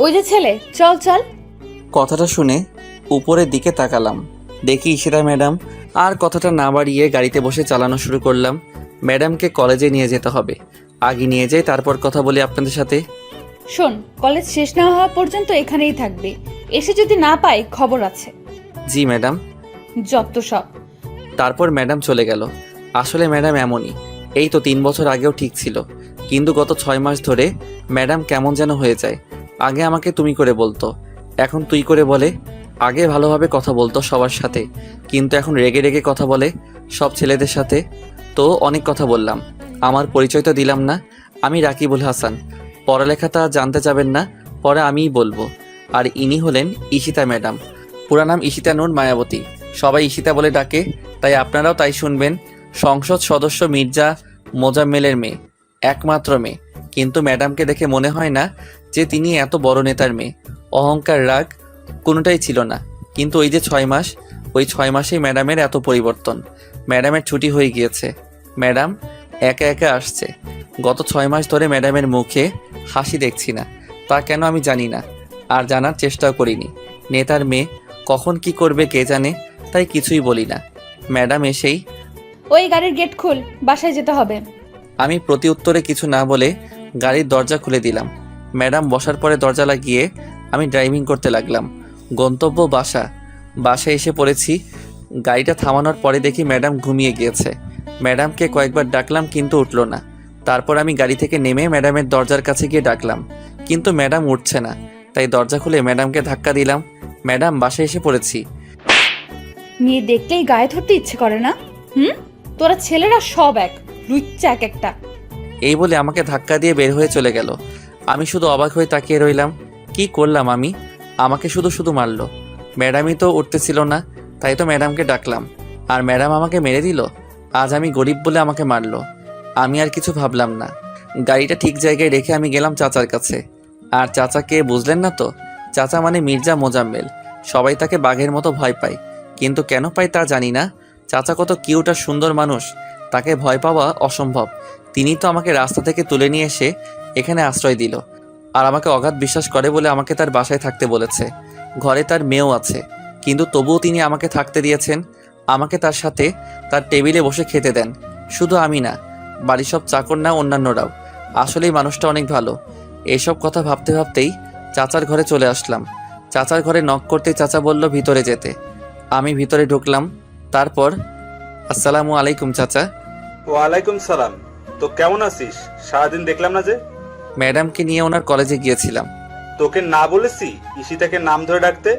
ওই যে ছেলে, চল চল। কথাটা শুনে উপরের দিকে তাকালাম, দেখি ঈশিতা ম্যাডাম। আর কথাটা না বাড়িয়ে গাড়িতে বসে চালানো শুরু করলাম। ম্যাডামকে কলেজে নিয়ে যেতে হবে, আগে নিয়ে যাই তারপর কথা বলি আপনাদের সাথে। শোন, কলেজ শেষ না হওয়া পর্যন্ত এখানেই থাকবে। এসে যদি না পাই খবর আছে। জি ম্যাডাম। যত সব। তারপর ম্যাডাম চলে গেল। আসলে ম্যাডাম এমনই, এই তো 3 বছর আগেও ঠিক ছিল, কিন্তু গত 6 মাস ধরে ম্যাডাম কেমন যেন হয়ে যায়। আগে আমাকে তুমি করে বলতো, এখন তুই করে বলে। আগে ভালোভাবে কথা বলতো সবার সাথে, কিন্তু এখন রেগে রেগে কথা বলে সব ছেলেদের সাথে। তো অনেক কথা বললাম, আমার পরিচয় তো দিলাম না। আমি রাকিবুল হাসান, পড়ালেখাটা জানতে চাবেন না, পরে আমিই বলবো। আর ইনি হলেন ঈশিতা ম্যাডাম, পুরা নাম ঈশিতা নূর মায়াবতী, সবাই ঈশিতা বলে ডাকে, তাই আপনারাও তাই শুনবেন। সংসদ সদস্য মির্জা মোজাম্মেলের মেয়ে, একমাত্র মেয়ে। কিন্তু ম্যাডামকে দেখে মনে হয় না যে তিনি এত বড় নেতার মেয়ে। অহংকার, রাগ কোনোটাই ছিল না। কিন্তু ওই যে 6 মাস, ওই 6 মাসেই ম্যাডামের এত পরিবর্তন। ম্যাডামের ছুটি হয়ে গিয়েছে, ম্যাডাম একা একা আসছে। গত 6 মাস ধরে ম্যাডামের মুখে হাসি দেখছি না, তা কেন আমি জানি না, আর জানার চেষ্টাও করিনি। নেতার মেয়ে কখন কি করবে কে জানে, তাই কিছুই বলি না। ম্যাডাম এসেই, ওই গাড়ির গেট খুল, বাসায় যেতে হবে। আমি প্রতি উত্তরে কিছু না বলে গাড়ির দরজা খুলে দিলাম। ম্যাডাম বসার পরে দরজা লাগিয়ে আমি ড্রাইভিং করতে লাগলাম। গন্তব্য বাসা। বাসায় এসে পড়েছি। গাড়িটা থামানোর পরে দেখি ম্যাডাম ঘুমিয়ে গিয়েছে। ম্যাডামকে কয়েকবার ডাকলাম কিন্তু উঠল না। তারপর আমি গাড়ি থেকে নেমে ম্যাডামের দরজার কাছে গিয়ে ডাকলাম, কিন্তু ম্যাডাম উঠছে না। তাই দরজা খুলে ম্যাডামকে ধাক্কা দিলাম। ম্যাডাম, বাসায় এসে পড়েছি। মেয়ে দেখলেই গায়ে ধরতে ইচ্ছে করে না? তোরা ছেলেরা সব এক, লুচ্চা এক একটা। এই বলে আমাকে ধাক্কা দিয়ে বের হয়ে চলে গেল। আমি শুধু অবাক হয়ে তাকিয়ে রইলাম। কি করলাম আমি? আমাকে শুধু শুধু মারলো। ম্যাডামই তো উঠতেছিল না, তাই তো ম্যাডামকে ডাকলাম, আর ম্যাডাম আমাকে মেরে দিল। আজ আমি গরিব বলে আমাকে মারলো। আমি আর কিছু ভাবলাম না। গাড়িটা ঠিক জায়গায় রেখে আমি গেলাম চাচার কাছে। আর চাচাকে বুঝলেন না তো? চাচা মানে মির্জা মোজাম্মেল। সবাই তাকে বাঘের মতো ভয় পায়, কিন্তু কেন পায় তা জানি না। চাচা কত কিউট আর সুন্দর মানুষ, তাকে ভয় পাওয়া অসম্ভব। তিনি তো আমাকে রাস্তা থেকে তুলে নিয়ে এসে এখানে আশ্রয় দিল, আর আমাকে অগাধ বিশ্বাস করে বলে আমাকে তার বাসায় থাকতে বলেছে। ঘরে তার মেয়েও আছে, কিন্তু তবুও তিনি আমাকে থাকতে দিয়েছেন। আমাকে তার সাথে তার টেবিলে বসে খেতে দেন। শুধু আমি না, বাড়ির সব চাকর না, অন্যান্যরাও। আসলেই মানুষটা অনেক ভালো। এইসব কথা ভাবতে ভাবতেই চাচার ঘরে চলে আসলাম। চাচার ঘরে নক করতে চাচা বলল ভিতরে যেতে। আমি ভিতরে ঢুকলাম। তারপর, আসসালামু আলাইকুম চাচা। ওয়ালাইকুম সালাম। তো কেমন আছিস? সারাদিন দেখলাম না যে। ম্যাডামকে নিয়ে ওনার কলেজে গিয়েছিলাম। তোকে না বলেছি ঈশিতাকে নাম ধরে ডাকতে?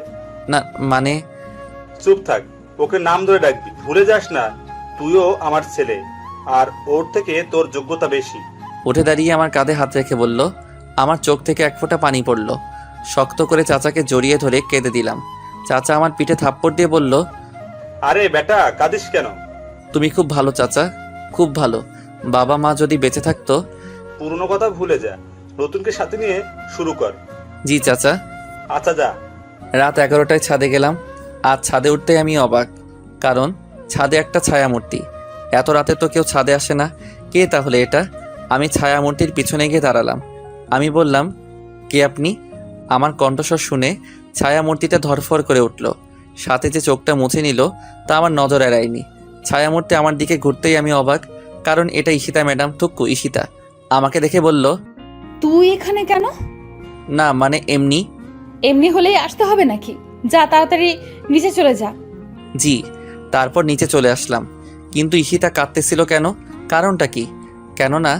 না মানে, চুপ থাক, ওকে নাম ধরে ডাকবি, ভুলে যাস না তুইও আমার ছেলে, আর ওর থেকে তোর যোগ্যতা বেশি। উঠে দাঁড়িয়ে আমার কাঁধে হাত রেখে বলল। আমার চোখ থেকে এক ফোঁটা পানি পড়ল। শক্ত করে চাচাকে জড়িয়ে ধরে কেঁদে দিলাম। চাচা আমার পিঠে থাপ্পড় দিয়ে বলল, আরে বেটা, কাঁদিস কেন? তুমি খুব ভালো চাচা, খুব ভালো। বাবা মা যদি বেঁচে থাকতো। পুরনো কথা ভুলে যা, নতুনকে সাথে নিয়ে শুরু কর। জি চাচা। আচ্ছা যা। রাত 11টায় ছাদে গেলাম। আজ ছাদে উঠতেই আমি অবাক, কারণ ছাদে একটা ছায়ামূর্তি। এত রাতে তো কেউ ছাদে আসে না। কে তাহলে এটা? আমি ছায়ামূর্তির পিছনে গিয়ে দাঁড়ালাম। আমি বললাম, কে আপনি? আমার কণ্ঠস্বর শুনে ছায়ামূর্তিটা ধরফর করে উঠল। সাথে যে চোখটা মুছে নিল তা আমার নজর এড়ায়নি। ছায়ামূর্তি আমার দিকে ঘুরতেই আমি অবাক, কারণ এটা ঈশিতা ম্যাডাম, থুক্কু ঈশিতা। আমাকে দেখে বলল, তুই এখানে কেন? না মানে এমনি। এমনি হলেই আসতে হবে নাকি? যা তাড়াতাড়ি নিচে চলে যা। জি। তারপর নিচে চলে আসলাম। কিন্তু ঈশিতা কাঁদতেছিল কেন? কারণটা কি? কেননা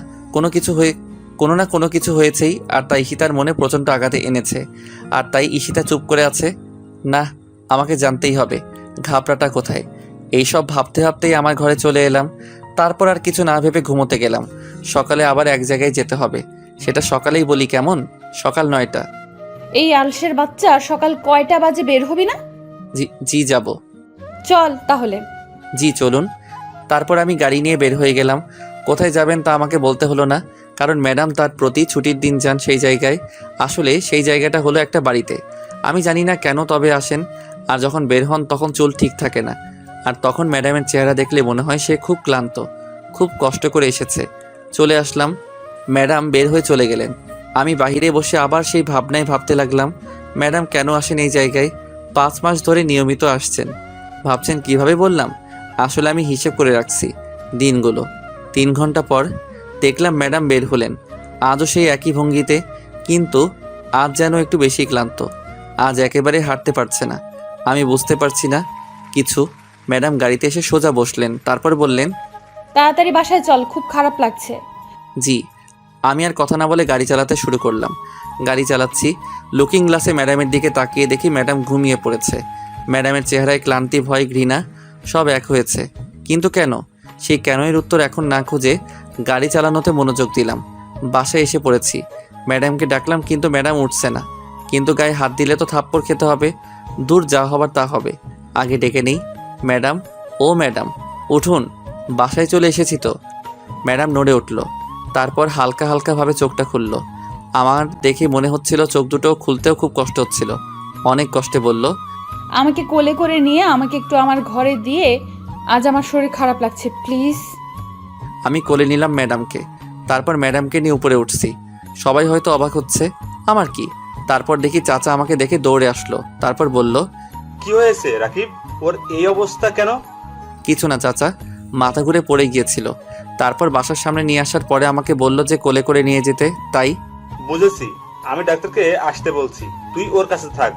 কোনো না কোনো কিছু হয়েছেই, আর তাই ঈশিতার মনে প্রচণ্ড আঘাতে এনেছে। আর তাই ঈশিতা চুপ করে আছে। না, আমাকে জানতেই হবে ঘাবড়াটা কোথায়। এইসব ভাবতে ভাবতেই আমার ঘরে চলে এলাম। তারপর আর কিছু না ভেবে ঘুমোতে গেলাম। সকালে আবার এক জায়গায় যেতে হবে। সেটা সকালেই বলি কেমন? সকাল 9টা। এই আলসের বাচ্চা, সকাল কয়টা বাজে বের হবি না? জি জি যাব। চল তাহলে। জি চলুন। তারপর আমি গাড়ি নিয়ে বের হয়ে গেলাম। কোথায় যাবেন তা আমাকে বলতে হলো না, কারণ ম্যাডাম তার প্রতি ছুটির দিন যান সেই জায়গায়। আসলে সেই জায়গাটা হলো একটা বাড়িতে। আমি জানি না কেন, তবে আসেন। আর যখন বের হন তখন চুল ঠিক থাকে না। আর তখন ম্যাডামের চেহারা দেখলে মনে হয় সে খুব ক্লান্ত, খুব কষ্ট করে এসেছে। চলে আসলাম। ম্যাডাম বের হয়ে চলে গেলেন। আমি বাইরে বসে আবার সেই ভাবনায় ভাবতে লাগলাম, ম্যাডাম কেন আসেন এই জায়গায়? 5 মাস ধরে নিয়মিত আসছেন। ভাবছেন কিভাবে বললাম? আসলে আমি হিসেব করে রাখছি দিনগুলো। 3 ঘন্টা পর দেখলাম ম্যাডাম বের হলেন, আজও সেই একই ভঙ্গিতে, কিন্তু আজ যেন একটু বেশি ক্লান্ত। আজ একেবারে হাঁটতে পারছে না। আমি বুঝতে পারছি না কিছু। ম্যাডাম গাড়িতে এসে সোজা বসলেন, তারপর বললেন, তাড়াতাড়ি বাসায় চল, খুব খারাপ লাগছে। জি। আমি আর কথা না বলে গাড়ি চালাতে শুরু করলাম। গাড়ি চালাচ্ছি, লুকিং গ্লাসে ম্যাডামের দিকে তাকিয়ে দেখি ম্যাডাম ঘুমিয়ে পড়েছে। ম্যাডামের চেহারায় ক্লান্তি, ভয়, ঘৃণা সব এক হয়েছে। কিন্তু কেন? সেই কেনয়ের উত্তর এখন না খুঁজে গাড়ি চালানোতে মনোযোগ দিলাম। বাসায় এসে পড়েছি। ম্যাডামকে ডাকলাম, কিন্তু ম্যাডাম উঠছে না। কিন্তু গায়ে হাত দিলে তো থাপ্পড় খেতে হবে। দূর, যা হবার তা হবে। আগে ডেকে নেই, ম্যাডাম, ও ম্যাডাম উঠুন, বাসায় চলে এসেছি তো। ম্যাডাম নড়ে উঠল, তারপর হালকা হালকাভাবে চোখটা খুলল। আমার দেখে মনে হচ্ছিল চোখ দুটো খুলতেও খুব কষ্ট হচ্ছিল। অনেক কষ্টে বলল, আমাকে কোলে করে নিয়ে আমাকে একটু আমার ঘরে দিয়ে, আজ আমার শরীর খারাপ লাগছে, প্লিজ। আমি কোলে নিলাম ম্যাডামকে। তারপর ম্যাডামকে নিয়ে উপরে উঠছি। সবাই হয়তো অবাক হচ্ছে, আমার কি। তারপর দেখি চাচা আমাকে দেখে দৌড়ে আসলো। তারপর বলল, কি হয়েছে রাকিব, ওর এই অবস্থা কেন? কিছু না চাচা, মাথা ঘুরে পড়ে গিয়েছিল। তারপর বাসার সামনে নিয়ে আসার পরে আমাকে বলল যে কোলে করে নিয়ে যেতে, তাই। বুঝেছি, আমি ডাক্তারকে আসতে বলছি, তুই ওর কাছে থাক।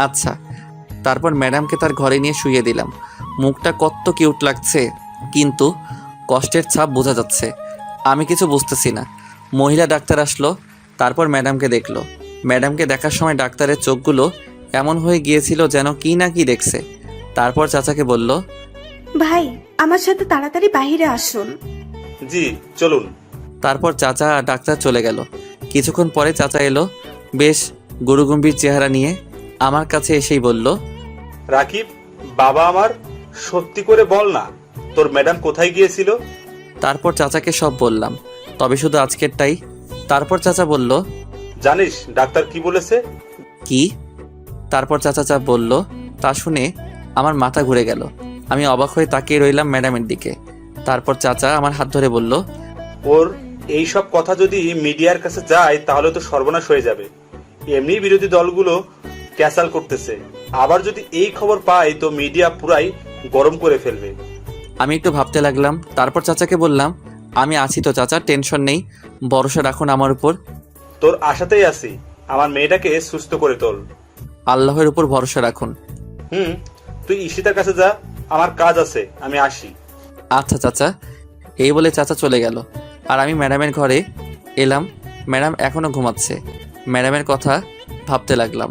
আচ্ছা। তারপর ম্যাডামকে তার ঘরে নিয়ে শুইয়ে দিলাম। মুখটা কত কিউট লাগছে, কিন্তু কষ্টের ছাপ বোঝা যাচ্ছে। আমি কিছু বুঝতেছি না। মহিলা ডাক্তার আসলো, তারপর ম্যাডামকে দেখলো। ম্যাডামকে দেখার সময় ডাক্তারের চোখগুলো এমন হয়ে গিয়েছিল যেন কি না কি দেখছে। তারপর চাচাকে বলল, ভাই, আমার সাথে তাড়াতাড়ি বাইরে আসুন। জি চলুন। তারপর চাচা আর ডাক্তার চলে গেল। কিছুক্ষণ পরে চাচা এলো, বেশ গুরুগম্ভীর চেহারা নিয়ে। আমার কাছে এসেই বলল, রাকিব, বাবা আমার, সত্যি করে বল না, তোর ম্যাডাম কোথায় গিয়েছিল? তারপর চাচাকে সব বললাম, তবে শুধু আজকেরটাই। তারপর চাচা বলল, জানিস ডাক্তার কি বলেছে? কি? তারপর চাচা বলল, তা শুনে আমার মাথা ঘুরে গেল। আমি অবাক হয়ে তাকিয়ে রইলাম ম্যাডামের দিকে। তারপর চাচা আমার হাত ধরে বলল, ওর এই সব কথা যদি মিডিয়ার কাছে যায় তাহলে তো সর্বনাশ হয়ে যাবে। এমনি বিরোধী দলগুলো ক্যাসাল করতেছে, আবার যদি এই খবর পায় তো মিডিয়া পুরাই গরম করে ফেলবে। আমি একটু ভাবতে লাগলাম। তারপর চাচাকে বললাম, আমি আছি তো চাচা, টেনশন নেই, ভরসা রাখুন আমার উপর। তোর আশাতেই আছি, আমার মেয়েটাকে সুস্থ করে তোল। আল্লাহর উপর ভরসা রাখুন। তুই ঈশিতার কাছে যা, আমার কাজ আছে, আমি আসি। আচ্ছা চাচা। এই বলে চাচা চলে গেল। আর আমি ম্যাডামের ঘরে এলাম। ম্যাডাম এখনও ঘুমাচ্ছে। ম্যাডামের কথা ভাবতে লাগলাম,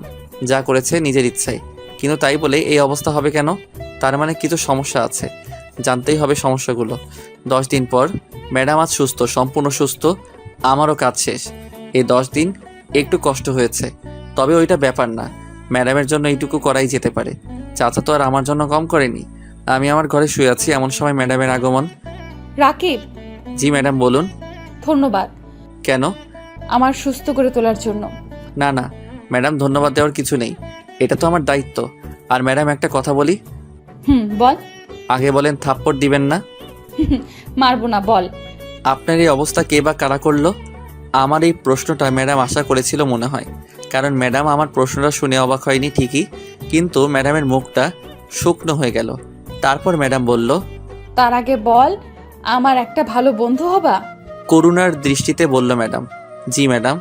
যা করেছে নিজের ইচ্ছায়, কিন্তু তাই বলে এই অবস্থা হবে কেন? তার মানে কিছু সমস্যা আছে, জানতেই হবে সমস্যাগুলো। 10 দিন পর ম্যাডাম আজ সুস্থ, সম্পূর্ণ সুস্থ। আমারও কাজ শেষ। এই 10 দিন একটু কষ্ট হয়েছে, তবে ওইটা ব্যাপার না। ম্যাডামের জন্য এইটুকু করাই যেতে পারে। চাচা তো আর আমার জন্য কম করেনি। আমি আমার ঘরে শুয়ে আছি, এমন সময় ম্যাডামের আগমন। রাকিব, জি ম্যাডাম বলুন। ধন্যবাদ কেন? আমার সুস্থ করে তোলার জন্য। না না ম্যাডাম, ধন্যবাদ দেওয়ার কিছু নেই, এটা তো আমার দায়িত্ব। আর ম্যাডাম একটা কথা বলি। বল। আগে বলেন থাপ্পড় দিবেন না। মারবো না, বল। আপনার এই অবস্থা কে বা কারা করলো? আমার এই প্রশ্নটা ম্যাডাম আশা করেছিল মনে হয়, কারণ ম্যাডাম আমার প্রশ্নটা শুনে অবাক হয়নি ঠিকই, কিন্তু ম্যাডামের মুখটা শুকনো হয়ে গেল। তারপর ম্যাডাম বলল, তার আগে বল, আমার একটা ভালো বন্ধু হবা? করুণার দৃষ্টিতে বলল ম্যাডাম। জি ম্যাডাম।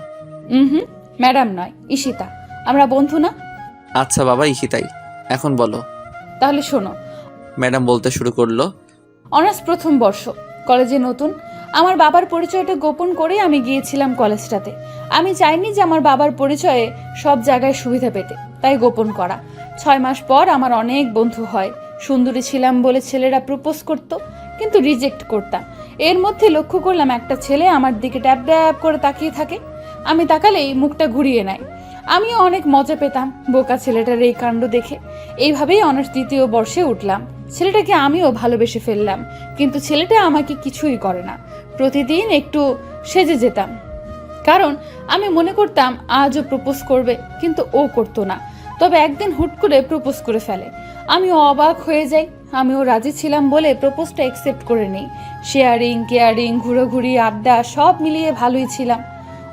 ম্যাডাম নয়, ঈশিতা, আমরা বন্ধু না? আচ্ছা বাবা, ঈশিতাই, এখন বলো। তাহলে শোনো। ম্যাডাম বলতে শুরু করলো, অনার্স প্রথম বর্ষ, কলেজে নতুন। আমার বাবার পরিচয়টা গোপন করে আমি গিয়েছিলাম কলেজটাতে। আমি চাইনি যে আমার বাবার পরিচয়ে সব জায়গায় সুবিধা পেতে, তাই গোপন করা। 6 মাস পর আমার অনেক বন্ধু হয়। সুন্দরী ছিলাম বলে ছেলেরা প্রপোজ করত, কিন্তু রিজেক্ট করতাম। এর মধ্যে লক্ষ্য করলাম একটা ছেলে আমার দিকে ট্যাপ ট্যাপ করে তাকিয়ে থাকে। আমি তাকালেই মুখটা ঘুরিয়ে নেয়। আমিও অনেক মজা পেতাম বোকা ছেলেটার এই কাণ্ড দেখে। এইভাবেই অনার্স দ্বিতীয় বর্ষে উঠলাম। ছেলেটাকে আমিও ভালোবেসে ফেললাম, কিন্তু ছেলেটা আমাকে কিছুই করে না। প্রতিদিন একটু সেজে যেতাম, কারণ আমি মনে করতাম আজও প্রপোজ করবে, কিন্তু ও করতো না। তবে একদিন হুট করে প্রপোজ করে ফেলে। আমিও অবাক হয়ে যাই। আমিও রাজি ছিলাম বলে প্রপোজটা অ্যাকসেপ্ট করে নিই। শেয়ারিং, কেয়ারিং, ঘুরোঘুরি, আড্ডা সব মিলিয়ে ভালোই ছিলাম।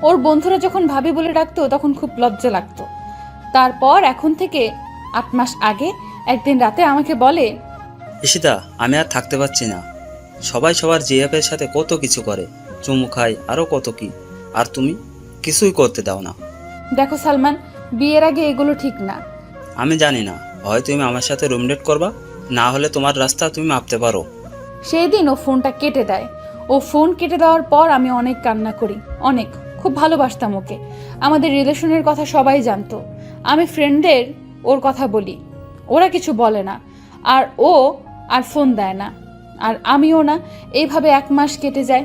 ওর বন্ধুরা যখন ভাবি বলে ডাকতো তখন খুব লজ্জা লাগতো। তারপর এখন থেকে 8 মাস আগে একদিন রাতে আমাকে বলে, ঈশিতা, আমি আর থাকতে পারছি না। সবাই সবার জিএফের সাথে কত কিছু করে, চুমু খায়, আরও কত কি, আর তুমি কিছুই করতে দাও না। দেখো সালমান, বিয়ের আগে এগুলো ঠিক না। আমি জানি না, হয় তুমি আমার সাথে রুমডেট করবা, না হলে তোমার রাস্তা তুমি মাপতে পারো। সেই দিন ও ফোনটা কেটে দেয়। ও ফোন কেটে দেওয়ার পর আমি অনেক কান্না করি, অনেক, খুব ভালোবাসতাম ওকে। আমাদের রিলেশনের কথা সবাই জানতো। আমি ফ্রেন্ডদের ওর কথা বলি, ওরা কিছু বলে না, আর ও আর ফোন দেয় না, আর আমিও না। এইভাবে 1 মাস কেটে যায়।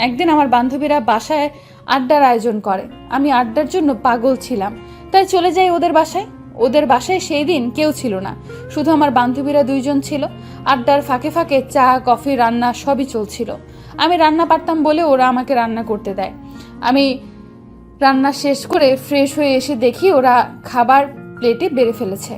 একদিন আমার বান্ধবীরা বাসায় আড্ডার আয়োজন করে। আমি আড্ডার জন্য পাগল ছিলাম, তাই চলে যাই ওদের বাসায়। ওদের বাসায় সেই দিন কেউ ছিল না, শুধু আমার বান্ধবীরা 2 জন ছিল। আড্ডার ফাঁকে ফাঁকে চা, কফি, রান্না সবই চলছিল। আমি রান্না পারতাম বলে ওরা আমাকে রান্না করতে দেয়। আমি রান্না শেষ করে ফ্রেশ হয়ে এসে দেখি ওরা খাবার প্লেটে বেড়ে ফেলেছে।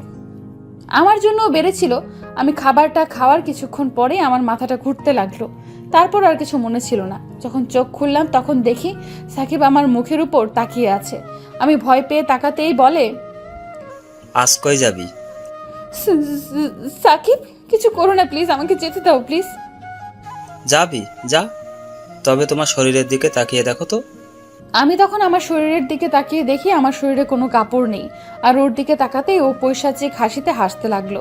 আমার জন্যও বেড়েছিল। আমি খাবারটা খাওয়ার কিছুক্ষণ পরে আমার মাথাটা ঘুরতে লাগলো। তারপর আর কিছু মনে ছিল না। যখন চোখ খুললাম তখন দেখি সাকিব আমার মুখের উপর তাকিয়ে আছে। আমি ভয় পেয়ে তাকাতেই বলে, আজ কই যাবি? সাকিব, কিছু করো না প্লিজ, আমাকে যেতে দাও প্লিজ। যাবি, যা, তবে তোমার শরীরের দিকে তাকিয়ে দেখো তো। আমি তখন আমার শরীরের দিকে তাকিয়ে দেখি আমার শরীরে কোনো কাপড় নেই, আর ওর দিকে তাকাতেই ও পৈশাচিক হাসিতে হাসতে লাগলো।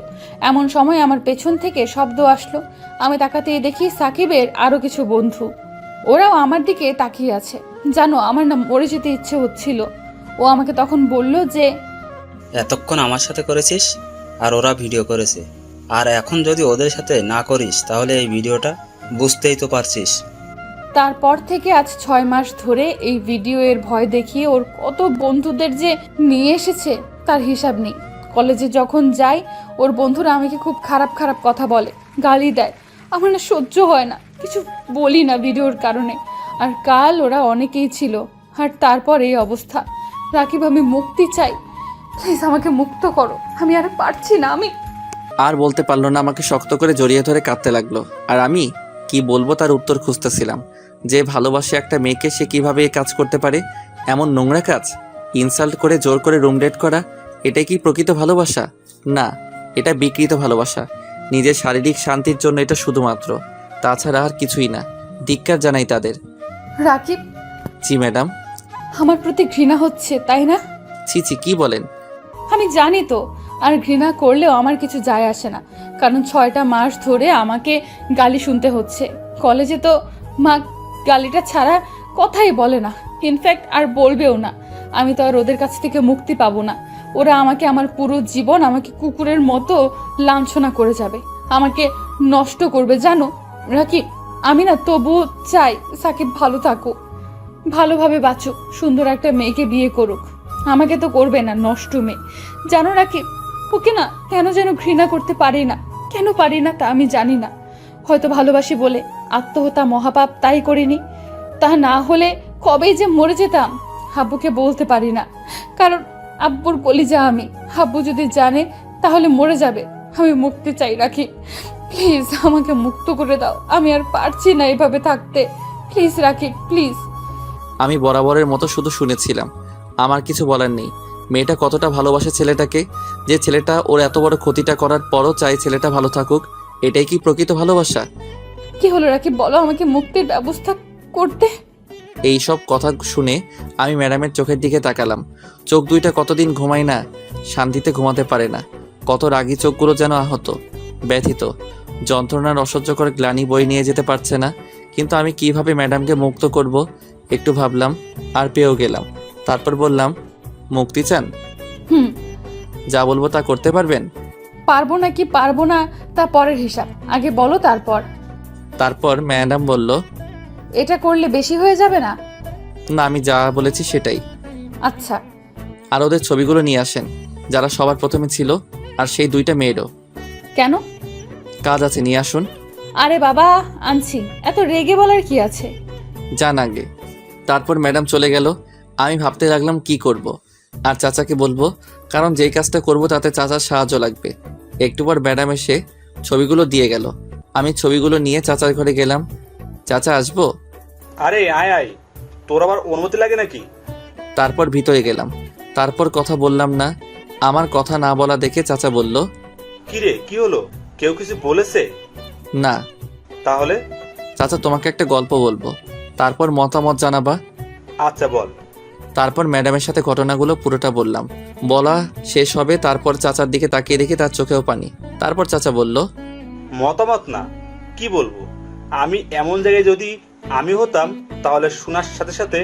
এমন সময় আমার পেছন থেকে শব্দ আসলো। আমি তাকাতেই দেখি সাকিবের আরো কিছু বন্ধু, ওরাও আমার দিকে তাকিয়ে আছে। জানো, আমার না মরে যেতে ইচ্ছে হচ্ছিল। ও আমাকে তখন বলল যে, এতক্ষণ আমার সাথে করেছিস, আর ওরা ভিডিও করেছে, আর এখন যদি ওদের সাথে না করিস তাহলে এই ভিডিওটা বুঝতেই তো পারছিস। তারপর থেকে আজ 6 মাস ধরে এই ভিডিও এর ভয় দেখিয়ে ওর কত বন্ধুদের যে নিয়ে এসেছে তার হিসাব নেই। কলেজে যখন যাই ওর বন্ধুরা আমাকে খুব খারাপ খারাপ কথা বলে, গালি দেয়। আমার না সহ্য হয় না, কিছু বলি না ভিডিওর কারণে। আর কাল ওরা অনেকেই ছিল, আর তারপর এই অবস্থা। রাকিব, আমি মুক্তি চাই, প্লিজ আমাকে মুক্ত করো, আমি আর পারছি না। আমি আর বলতে পারলো না, আমাকে শক্ত করে জড়িয়ে ধরে কাঁদতে লাগলো। আর আমি কি বলবো তার উত্তর খুঁজতেছিলাম। যে ভালোবাসে একটা মেয়েকে সে কিভাবে এই কাজ করতে পারে, এমন নোংরা কাজ, ইনসাল্ট করে জোর করে রুম ডেট করা, এটাই কি প্রকৃত ভালোবাসা? না, এটা বিকৃত ভালোবাসা। নিজের শারীরিক শান্তির জন্য এটা শুধুমাত্র, তাছাড়া আর কিছুই না। ধিক্কার জানাই তাদের। রাকিব, জি ম্যাডাম। আমার প্রতি ঘৃণা হচ্ছে, তাই না? ছি ছি, কি বলেন? আমি জানি তো, আর ঘৃণা করলেও আমার কিছু যায় আসে না, কারণ 6টা মাস ধরে আমাকে গালি শুনতে হচ্ছে। কলেজে তো মা গালিটা ছাড়া কথাই বলে না, ইনফ্যাক্ট আর বলবেও না। আমি তো আর ওদের কাছ থেকে মুক্তি পাবো না। ওরা আমাকে, আমার পুরো জীবন আমাকে কুকুরের মতো লাঞ্ছনা করে যাবে, আমাকে নষ্ট করবে। জানো রাকিব, আমি না তবুও চাই সাকিব ভালো থাকুক, ভালোভাবে বাঁচুক, সুন্দর একটা মেয়েকে বিয়ে করুক। আমাকে তো করবে না, নষ্ট মেয়ে। জানো রাকিব, ওকে না কেন যেন ঘৃণা করতে পারি না। কেন পারি না তা আমি জানি না। হয়তো ভালোবাসি বলে। আত্মহত্যা মহাপাপ, তাই করিনি। তা না হলে কবেই যে মরে যেতাম। আব্বুকে বলতে পারি না, কারণ আব্বুর কলিজা আমি। আব্বু যদি জানে তাহলে মরে যাবে। আমি মুক্তি চাই রাকিব, প্লিজ আমাকে মুক্ত করে দাও। আমি আর পারছি না এভাবে থাকতে। Please Rakib, please. আমি বরাবরের মতো শুধু শুনেছিলাম, আমার কিছু বলার নেই। মেয়েটা কতটা ভালোবাসে ছেলেটাকে, যে ছেলেটা ওর এত বড় ক্ষতিটা করার পরও চাই ছেলেটা ভালো থাকুক। এটাই কি প্রকৃত ভালোবাসা? কি হলো রাকিব, বলো আমাকে মুক্তির ব্যবস্থা করতে। এই সব কথা শুনে আমি ম্যাডামের চোখের দিকে তাকালাম। চোখ দুইটা কতদিন ঘুমায় না, শান্তিতে ঘুমাতে পারে না। কত রাগী চোখগুলো যেন আহত, ব্যথিত, যন্ত্রণার অসহ্যকর গ্লানি বই নিয়ে যেতে পারছে না। কিন্তু আমি কিভাবে ম্যাডামকে মুক্ত করব একটু ভাবলাম, আর পেয়েও গেলাম। তারপর বললাম, মুক্তি চান? হুম। যা বলবো তা করতে পারবেন? পারবো না কি পারবো না তা পরের হিসাব, আগে বলো তারপর। তারপর ম্যাডাম বলল, এটা করলে বেশি হয়ে যাবে না? না, আমি যা বলেছি সেটাই। আচ্ছা। আর ওদের ছবিগুলো নিয়ে আসেন, যারা সবার প্রথমে ছিল, আর সেই 2টা মেয়েরও। কেন? কাজ আছে, নিয়ে আসুন। আরে বাবা, আনছি, এত রেগে বলার কি আছে। যান আগে। তারপর ম্যাডাম চলে গেল। আমি ভাবতে লাগলাম কি করব, আর চাচাকে বলবো, কারণ যেই কাজটা করব তাতে চাচার সাহায্য লাগবে। একটু পর ম্যাডাম এসে ছবিগুলো দিয়ে গেল। আমি ছবিগুলো নিয়ে চাচার ঘরে গেলাম। চাচা, আসবো? আরে আয় আয়, তোর আবার অনুমতি লাগে নাকি? তারপর ভিতরে গেলাম। তারপর কথা বললাম না। আমার কথা না বলা দেখে চাচা বলল, কিরে কি হলো, কেউ কিছু বলেছে? না তাহলে? চাচা, তোমাকে একটা গল্প বলবো, তারপর মতামত জানাবা। আচ্ছা বল। তারপর ম্যাডামের সাথে ঘটনাগুলো পুরোটা বললাম। বলা শেষ হবে, তারপর চাচার দিকে তাকিয়ে দেখি তার চোখেও পানি। তারপর চাচা বলল, মতামত না, কি বলবো? আমি এমন জায়গায় যদি আমি হতাম তাহলে শোনার সাথে সাথে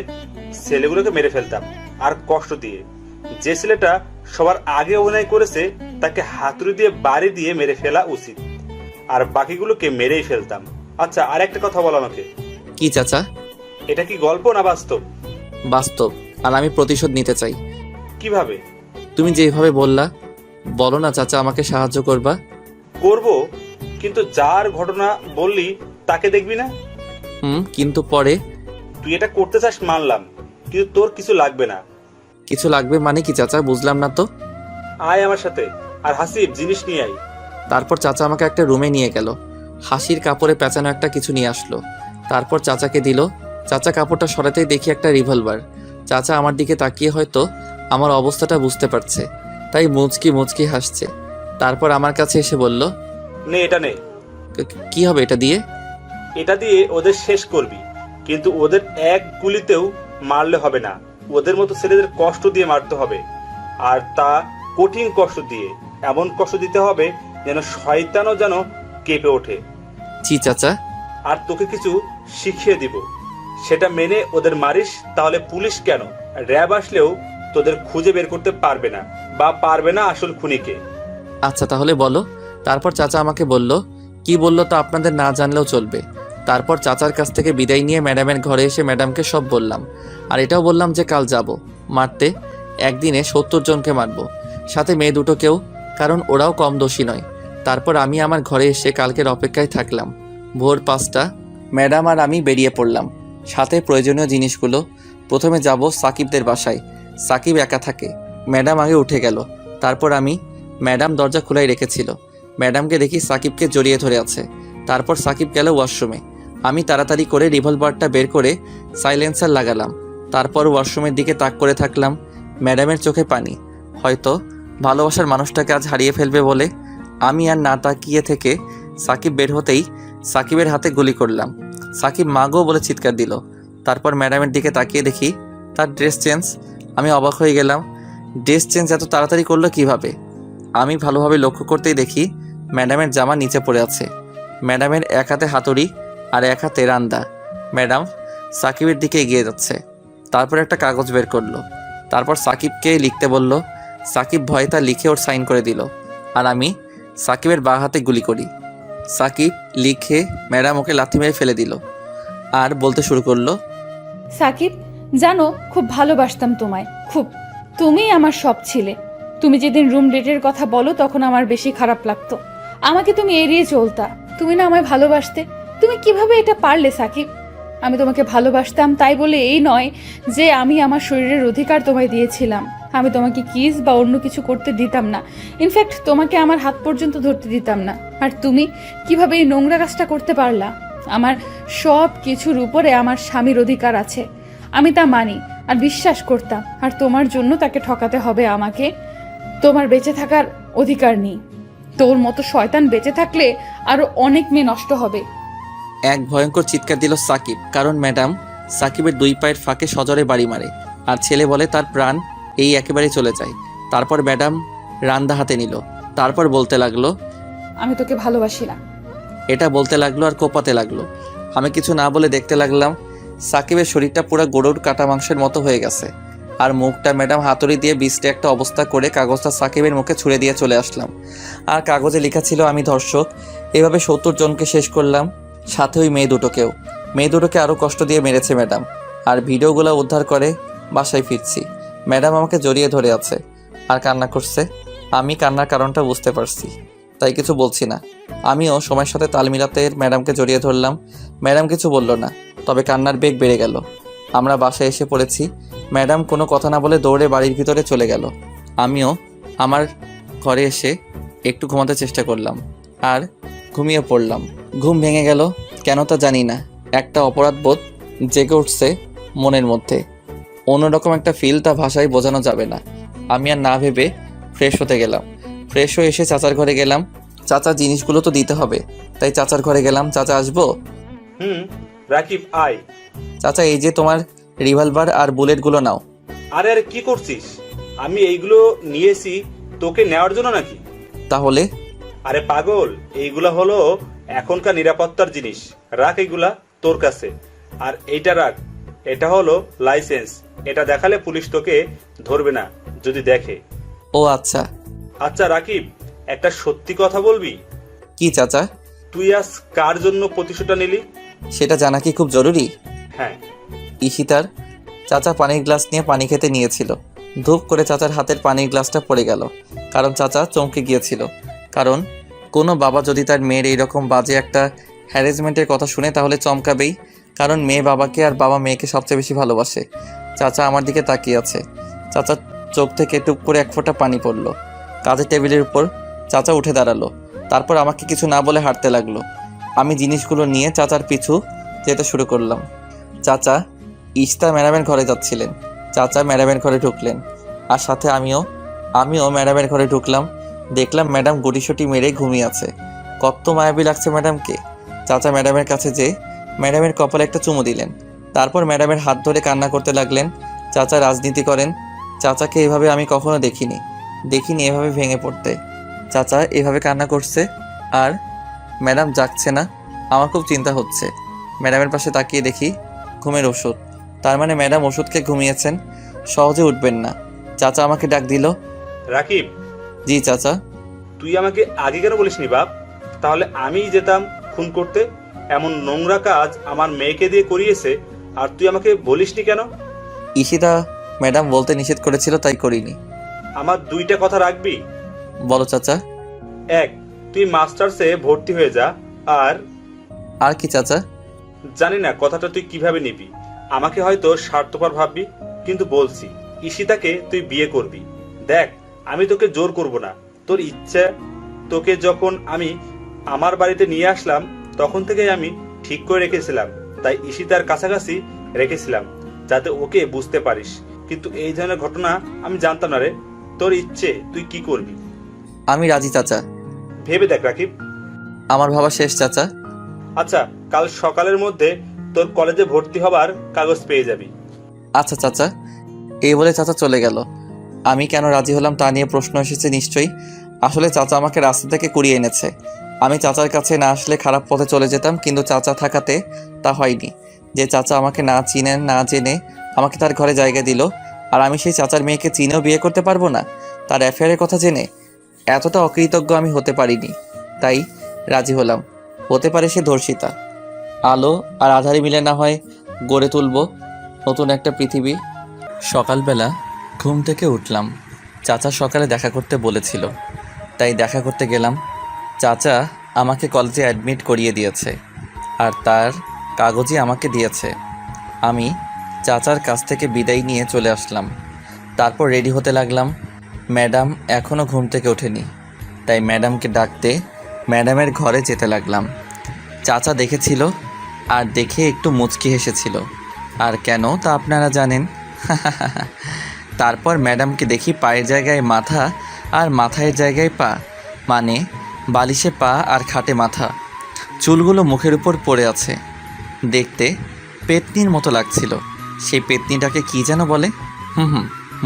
ছেলেগুলোকে মেরে ফেলতাম, আর কষ্ট দিয়ে। যে ছেলেটা সবার আগে অভিনয় করেছে তাকে হাতুড়ি দিয়ে বাড়ি দিয়ে মেরে ফেলা উচিত, আর বাকিগুলোকে মেরেই ফেলতাম। আচ্ছা, আর একটা কথা বল আমাকে, কি চাচা? এটা কি গল্প না বাস্তব? বাস্তব, আর আমি প্রতিশোধ নিতে চাই। কিভাবে? তুমি যেভাবে বললা, বলো না চাচা, আমাকে সাহায্য করবা। করব, কিন্তু যার ঘটনা বললি তাকে দেখবি না। কিন্তু পরে? তুই এটা করতে চাস মানলাম, কিন্তু তোর কিছু লাগবে না। কিছু লাগবে মানে কি চাচা, বুঝলাম না তো। আয় আমার সাথে, আর হাসিব জিনিস নিয়ে আয়। তারপর চাচা আমাকে একটা রুমে নিয়ে গেল। হাসির কাপড়ে পেঁচানো একটা কিছু নিয়ে আসলো। তারপর চাচাকে দিল। চাচা কাপড়টা সরাতেই দেখি একটা রিভলভার। চাচা আমার দিকে তাকিয়ে হয়তো আমার অবস্থাটা বুঝতে পারছে, তাই মুচকি মুচকি হাসছে। তারপর আমার কাছে এসে বলল, নে এটা নে। কি হবে এটা দিয়ে? এটা দিয়ে ওদের শেষ করবি, কিন্তু ওদের এক গুলিতেও মারলে হবে না। ওদের মতো ছেলেদের কষ্ট দিয়ে মারতে হবে, আর তা কঠিন কষ্ট দিয়ে। এমন কষ্ট দিতে হবে যেন শয়তানও যেন কেঁপে ওঠে। জি চাচা। আর তোকে কিছু শিখিয়ে দিব, সেটা মেনে ওদের মারিস, তাহলে পুলিশ কেন, র্যাব আসলেও তোদের খুঁজে বের করতে পারবে না, বা পারবে না আসল খুনিকে। আচ্ছা তাহলে বলো। তারপর চাচা আমাকে বলল, কি বললো তা আপনাদের না জানলেও চলবে। তারপর চাচার কাছ থেকে বিদায় নিয়ে ম্যাডামের ঘরে এসে ম্যাডামকে সব বললাম, আর এটাও বললাম যে কাল যাব মারতে, একদিনে 70 জনকে মারবো, সাথে মেয়ে দুটোকেও, কারণ ওরাও কম দোষী নয়। তারপর আমি আমার ঘরে এসে কালকের অপেক্ষায় থাকলাম। ভোর 5টা ম্যাডাম আর আমি বেরিয়ে পড়লাম, সাথে প্রয়োজনীয় জিনিসগুলো। প্রথমে যাব সাকিবদের বাসায়। সাকিব একা থাকে। ম্যাডাম আগে উঠে গেল। তারপর আমি, ম্যাডাম দরজা খোলাই রেখেছিল। ম্যাডামকে দেখি সাকিবকে জড়িয়ে ধরে আছে। তারপর সাকিব গেল ওয়াশরুমে। আমি তাড়াতাড়ি করে রিভলভারটা বের করে সাইলেন্সার লাগালাম। তারপর ওয়াশরুমের দিকে তাক করে থাকলাম। ম্যাডামের চোখে পানি, হয়তো ভালোবাসার মানুষটাকে আজ হারিয়ে ফেলবে বলে। আমি আর না তাকিয়ে থেকে সাকিব বের হতেই সাকিবের হাতে গুলি করলাম। সাকিব মাগো বলে চিৎকার দিল। তারপর ম্যাডামের দিকে তাকিয়ে দেখি তার ড্রেস চেঞ্জ। আমি অবাক হয়ে গেলাম, ড্রেস চেঞ্জ এত তাড়াতাড়ি করলো কিভাবে? আমি ভালোভাবে লক্ষ্য করতেই দেখি ম্যাডামের জামা নিচে পড়ে আছে। ম্যাডামের এক হাতে হাতুড়ি আর এক হাতে রান্দা। ম্যাডাম সাকিবের দিকে এগিয়ে যাচ্ছে। তারপর একটা কাগজ বের করলো। তারপর সাকিবকে লিখতে বলল। সাকিব ভয়ে তা লিখে ওর সাইন করে দিল, আর আমি সাকিবের বাঁ হাতে গুলি করি। সাকিব লিখে ম্যাডাম ওকে লাথি মেরে ফেলে দিল, আর বলতে শুরু করলো, সাকিব, জানো খুব ভালোবাসতাম তোমায়, খুব। তুমিই আমার সব ছিলে। তুমি যেদিন রুম ডেটের কথা বলো তখন আমার বেশি খারাপ লাগতো। আমাকে তুমি এড়িয়ে চলতা। তুমি না আমায় ভালোবাসতে। তুমি কিভাবে এটা পারলে সাকিব? আমি তোমাকে ভালোবাসতাম, তাই বলে এই নয় যে আমি আমার শরীরের অধিকার তোমায় দিয়েছিলাম। আমি তোমাকে কিস বা অন্য কিছু করতে দিতাম না। ইনফ্যাক্ট তোমাকে আমার হাত পর্যন্ত ধরতে দিতাম না। আর তুমি কিভাবে এই নোংরা কাজটা করতে পারলা? আমার সব কিছুর উপরে আমার স্বামীর অধিকার আছে, আমি তা মানি আর বিশ্বাস করতাম। আর তোমার জন্য তাকে ঠকাতে হবে আমাকে? তোমার বেঁচে থাকার অধিকার নেই। তোর মতো শয়তান বেঁচে থাকলে আরো অনেক মেয়ে নষ্ট হবে। এক ভয়ঙ্কর চিৎকার দিল সাকিব, কারণ ম্যাডাম সাকিবের 2 পায়ের ফাঁকে সজোরে বাড়ি মারে, আর ছেলে বলে তার প্রাণ এই একেবারে চলে যায়। তারপর ম্যাডাম রান্দা হাতে নিল। তারপর বলতে লাগলো, আমি তোকে ভালোবাসি না। এটা বলতে লাগলো আর কোপাতে লাগলো। আমি কিছু না বলে দেখতে লাগলাম। সাকিবের শরীরটা পুরো গরুর কাটা মাংসের মতো হয়ে গেছে, আর মুখটা ম্যাডাম হাতুড়ি দিয়ে বিস্টে একটা অবস্থা করে কাগজটা সাকিবের মুখে ছুঁড়ে দিয়ে চলে আসলাম। আর কাগজে লেখা ছিল আমি ধর্ষক। এভাবে 70 জনকে শেষ করলাম, সাথে ওই মেয়ে দুটোকেও। মেয়ে দুটোকে আরও কষ্ট দিয়ে মেরেছে ম্যাডাম। আর ভিডিওগুলো উদ্ধার করে বাসায় ফিরছি। ম্যাডাম আমাকে জড়িয়ে ধরে আছে আর কান্না করছে। আমি কান্নার কারণটা বুঝতে পারছি, তাই কিছু বলছি না। আমিও সময়ের সাথে তাল মিলাতে ম্যাডামকে জড়িয়ে ধরলাম। ম্যাডাম কিছু বলল না, তবে কান্নার বেগ বেড়ে গেল। আমরা বাসায় এসে পড়েছি। ম্যাডাম কোনো কথা না বলে দৌড়ে বাড়ির ভিতরে চলে গেল। আমিও আমার ঘরে এসে একটু ঘুমাতে চেষ্টা করলাম, আর ঘুমিয়ে পড়লাম। ঘুম ভেঙে গেল কেন তা জানি না। একটা অপরাধবোধ জেগে উঠছে মনের মধ্যে। অন্যরকম একটা ফিল, তা ভাষায় বোঝানো যাবে না। আমি আর না ভেবে ফ্রেশ হতে গেলাম। ফ্রেশ হয়ে এসে চাচার ঘরে গেলাম। চাচার জিনিসগুলো তো দিতে হবে, তাই চাচার ঘরে গেলাম। চাচা আসবো? রাকিব আয়। চাচা, এই যে তোমার রিভলভার আর বুলেটগুলো নাও। আরে আরে কি করছিস? আমি এইগুলো নিয়েছি তোকে নেওয়ার জন্য নাকি? তাহলে? আরে পাগল, এইগুলা হলো এখনকার নিরাপত্তার জিনিস। রাখ এইগুলা তোর কাছে। আর এইটা রাখ, এটা হলো লাইসেন্স। এটা দেখালে পুলিশ তোকে ধরবে না যদি দেখে। ও আচ্ছা। আচ্ছা রাকিব, একটা সত্যি কথা বলবি? কি চাচা? তুই আজ কার জন্য প্রতিশোধটা নিলি? সেটা জানা কি খুব জরুরি? হ্যাঁ। ঈশিতার। চাচা পানির গ্লাস নিয়ে পানি খেতে নিয়েছিল। ধূপ করে চাচার হাতের পানির গ্লাসটা পড়ে গেল। কারণ চাচা চমকে গিয়েছিল। কারণ কোনো বাবা যদি তার মেয়ের এইরকম বাজে একটা হ্যারাসমেন্টের কথা শুনে তাহলে চমকাবেই। কারণ মেয়ে বাবাকে আর বাবা মেয়েকে সবচেয়ে বেশি ভালোবাসে। চাচা আমার দিকে তাকিয়ে আছে। চাচার চোখ থেকে টুপ করে এক ফোঁটা পানি পড়ল। কাজের টেবিলের উপর চাচা উঠে দাঁড়ালো। তারপর আমাকে কিছু না বলে হাঁটতে লাগলো। আমি জিনিসগুলো নিয়ে চাচার পিছু যেতে শুরু করলাম। চাচা ইশতা ম্যাডামের ঘরে যাচ্ছিলেন। চাচা ম্যাডামের ঘরে ঢুকলেন, আর সাথে আমিও ম্যাডামের ঘরে ঢুকলাম। দেখলাম ম্যাডাম গুটিসুটি মেরে ঘুমিয়ে আছে। কত মায়াবী লাগছে ম্যাডামকে। চাচা ম্যাডামের কাছে যেয়ে ম্যাডামের কপালে একটা চুমু দিলেন। তারপর ম্যাডামের হাত ধরে কান্না করতে লাগলেন। চাচা রাজনীতি করেন। চাচাকে এভাবে আমি কখনো দেখিনি এভাবে ভেঙে পড়তে। চাচা এভাবে কান্না করছে আর ম্যাডাম জাগছে না। আমার খুব চিন্তা হচ্ছে। ম্যাডামের পাশে তাকিয়ে দেখি ঘুমের ওষুধ। তার মানে ম্যাডাম ওষুধকে ঘুমিয়েছেন, সহজে উঠবেন না। চাচা আমাকে ডাক দিল। রাকিব, জি চাচা। তুই আমাকে আগে কেন বলিসনি বাপ? তাহলে আমিই যেতাম খুন করতে। এমন নোংরা কাজ আমার মেয়েকে দিয়ে করিয়েছে, আর তুই আমাকে বলিসনি কেন? ঈশিতা ম্যাডাম বলতে নিষেধ করেছিল, তাই করিনি। আমার দুইটা কথা রাখবি। বলো চাচা। এক, তুই মাস্টার্সে ভর্তি হয়ে যা। আর কি চাচা? জানি না কথাটা তুই কিভাবে নিবি। আমাকে হয়তো স্বার্থপর ভাববি, কিন্তু বলছি ঈশিতাকে তুই বিয়ে করবি। দেখ, আমি তোকে জোর করব না, তোর ইচ্ছা। তোকে যখন আমি আমার বাড়িতে নিয়ে আসলাম তখন থেকেই আমি ঠিক করে রেখেছিলাম, তাই ঈশিতার কাছাকাছি রেখেছিলাম যাতে ওকে বুঝতে পারিস। কিন্তু এই ধরনের ঘটনা আমি জানতাম না রে। তোর ইচ্ছে, তুই কি করবি? আমি রাজি চাচা। ভেবে দেখ রাকিব। আমার ভাবা শেষ চাচা। আচ্ছা, কাল সকালের মধ্যে তোর কলেজে ভর্তি হবার কাগজ পেয়ে যাবি। আচ্ছা চাচা। এই বলে চাচা চলে গেল। আমি কেন রাজি হলাম তা নিয়ে প্রশ্ন এসেছে নিশ্চয়ই। আসলে চাচা আমাকে রাস্তা থেকে কুড়িয়ে এনেছে। আমি চাচার কাছে না আসলে খারাপ পথে চলে যেতাম, কিন্তু চাচা থাকাতে তা হয়নি। যে চাচা আমাকে না চিনেন না জেনে আমাকে তার ঘরে জায়গা দিল, আর আমি সেই চাচার মেয়েকে চিনেও বিয়ে করতে পারবো না তার অ্যাফেয়ারের কথা জেনে। এতটা অকৃতজ্ঞ আমি হতে পারিনি, তাই রাজি হলাম। হতে পারে সে ধর্ষিতা। আলো আর আধারে মিলে না হয় গড়ে তুলব নতুন একটা পৃথিবী। সকালবেলা ঘুম থেকে উঠলাম। চাচা সকালে দেখা করতে বলেছিল, তাই দেখা করতে গেলাম। চাচা আমাকে কলেজে অ্যাডমিট করিয়ে দিয়েছে, আর তার কাগজই আমাকে দিয়েছে। আমি চাচার কাছ থেকে বিদায় নিয়ে চলে আসলাম। তারপর রেডি হতে লাগলাম। ম্যাডাম এখনও ঘুম থেকে ওঠেনি, তাই ম্যাডামকে ডাকতে ম্যাডামের ঘরে যেতে লাগলাম। চাচা দেখেছিল, আর দেখে একটু মুচকি হেসেছিল। আর কেন তা আপনারা জানেন। তারপর ম্যাডামকে দেখি পায়ের জায়গায় মাথা আর মাথায় জায়গায় পা, মানে বালিশে পা আর খাটে মাথা। চুলগুলো মুখের উপর পড়ে আছে। দেখতে পেতনির মতো লাগছিল। সেই পেতনিটাকে কি যেন বলে?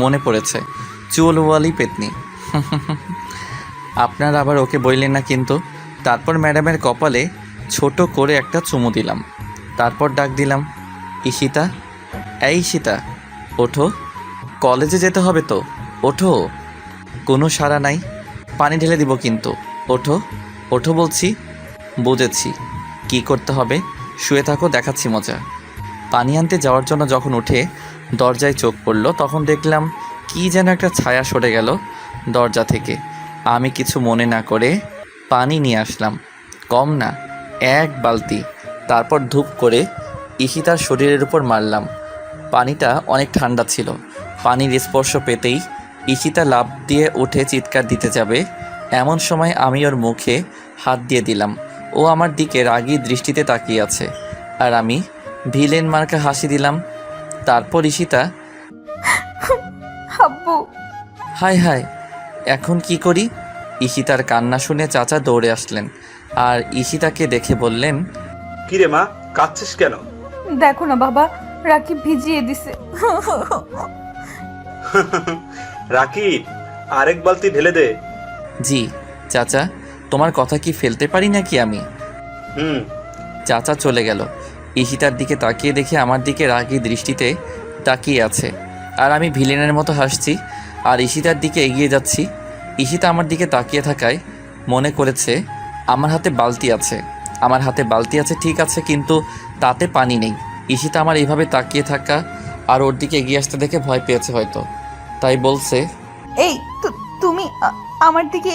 মনে পড়েছে, চুলওয়ালি পেতনি। আপনারা আবার ওকে বললেন না কিন্তু। তারপর ম্যাডামের কপালে ছোট করে একটা চুমু দিলাম। তারপর ডাক দিলাম, ঈশিতা, এই ঈশিতা, ওঠো, কলেজে যেতে হবে তো, ওঠো। কোনো সাড়া নাই। পানি ঢেলে দিব কিন্তু, ওঠো, ওঠো বলছি। বুঝেছি কি করতে হবে, শুয়ে থাকো, দেখাচ্ছি মজা। পানি আনতে যাওয়ার জন্য যখন উঠে দরজায় চোখ পড়ল, তখন দেখলাম কি যেন একটা ছায়া সরে গেল দরজা থেকে। আমি কিছু মনে না করে পানি নিয়ে আসলাম, কম না, 1 বালতি। তারপর ধূপ করে ঈশিতার শরীরের উপর মারলাম। পানিটা অনেক ঠান্ডা ছিল। পানির স্পর্শ পেতেই ঈশিতা লাফ দিয়ে উঠে চিৎকার দিতে যাবে, এমন সময় আমি ওর মুখে হাত দিয়ে দিলাম। ও আমার দিকে রাগী দৃষ্টিতে তাকিয়ে আছে, আর আমি ভিলেন মার্কা হাসি দিলাম। তারপর ঈশিতা হায় হায়, এখন কি করি? ঈশিতার কান্না শুনে চাচা দৌড়ে আসলেন আর ঈশিতাকে দেখে বললেন, কিরে মা, কাঁদছিস কেন? দেখো না বাবা, রাকিব ভিজিয়ে দিছে। রাকিব, আরেক বালতি ঢেলে দে। জি চাচা, তোমার কথা কি ফেলতে পারি নাকি আমি? হুম। চাচা চলে গেল। ঈশিতার দিকে তাকিয়ে দেখে আমার দিকে রাগী দৃষ্টিতে তাকিয়ে আছে, আর আমি ভিলেনের মতো হাসছি আর ঈশিতার দিকে এগিয়ে যাচ্ছি। ঈশিতা আমার দিকে তাকিয়ে থাকায় মনে করেছে আমার হাতে বালতি আছে। আমার হাতে বালতি আছে ঠিক আছে, কিন্তু তাতে পানি নেই। ঈশিতা আমার এইভাবে তাকিয়ে থাকা আর ওর দিকে এগিয়ে আসতে দেখে ভয় পেয়েছে হয়তো, তাই বলছে, এই তুমি আমার দিকে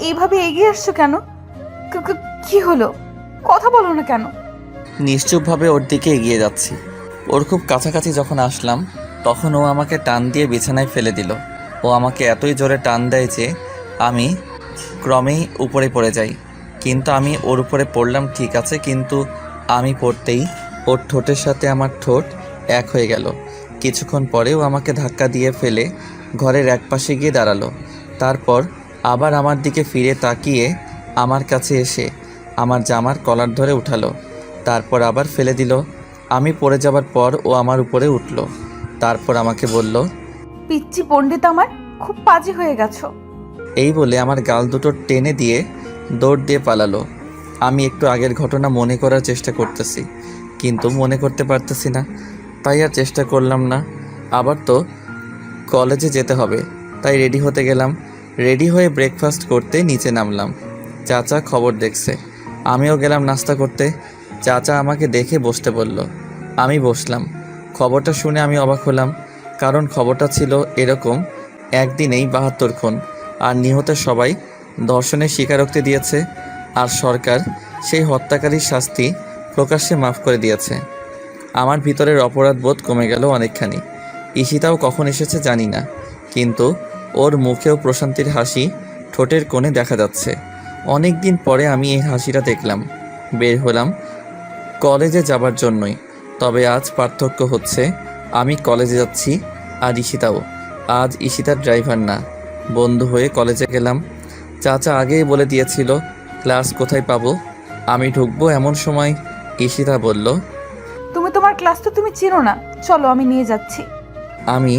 এইভাবে এগিয়ে আসছো কেন? কি হলো? কথা বলো না কেন? নিশ্চুপভাবে ওর দিকে এগিয়ে যাচ্ছি। ওর খুব কাছাকাছি যখন আসলাম তখন ও আমাকে টান দিয়ে বিছানায় ফেলে দিল। ও আমাকে এতই জোরে টান দেয় যে আমি ক্রমেই উপরে পড়ে যাই। কিন্তু আমি ওর উপরে পড়লাম ঠিক আছে, কিন্তু আমি পড়তেই ওর ঠোঁটের সাথে আমার ঠোঁট এক হয়ে গেল। কিছুক্ষণ পরেও আমাকে ধাক্কা দিয়ে ফেলে ঘরের একপাশে গিয়ে দাঁড়ালো। তারপর আবার আমার দিকে ফিরে তাকিয়ে আমার কাছে এসে আমার জামার কলার ধরে উঠালো, তারপর আবার ফেলে দিল। আমি পড়ে যাবার পর ও আমার উপরে উঠল, তারপর আমাকে বলল, পিচ্চি পণ্ডিত আমার, খুব পাজি হয়ে গেছো। এই বলে আমার গাল দুটো টেনে দিয়ে দৌড় দিয়ে পালালো। আমি একটু আগের ঘটনা মনে করার চেষ্টা করতেছি, কিন্তু মনে করতে পারতেছি না, তাই আর চেষ্টা করলাম না। আবার তো কলেজে যেতে হবে, তাই রেডি হতে গেলাম। রেডি হয়ে ব্রেকফাস্ট করতে নিচে নামলাম। চাচা খবর দেখছে, আমিও গেলাম নাস্তা করতে। চাচা আমাকে দেখে বসতে বলল, আমি বসলাম। খবরটা শুনে আমি অবাক হলাম, কারণ খবরটা ছিল এরকম, একদিনেই ৭২ খুন, আর নিহতের সবাই ধর্ষণের স্বীকারোক্তি দিয়েছে, আর সরকার সেই হত্যাকারীর শাস্তি প্রকাশ্যে মাফ করে দিয়েছে। আমার ভিতরের অপরাধবোধ কমে গেল অনেকখানি। ঈশিতাও কখন এসেছে জানি না, কিন্তু ওর মুখেও প্রশান্তির হাসি ঠোঁটের কোণে দেখা যাচ্ছে। অনেক দিন পরে আমি এই হাসিটা দেখলাম। বের হলাম কলেজে যাবার জন্যই, তবে আজ পার্থক্য হচ্ছে আমি কলেজে যাচ্ছি আর ঈশিতাও। আজ ঈশিতার ড্রাইভার না, বন্ধু হয়ে কলেজে গেলাম। চাচা আগেই বলে দিয়েছিল ক্লাস কোথায় পাবো, আমি ঢুকবো এমন সময় ঈশিতা বলল, তুমি তোমার ক্লাস তো তুমি চিনো না, চলো আমি নিয়ে যাচ্ছি। আমি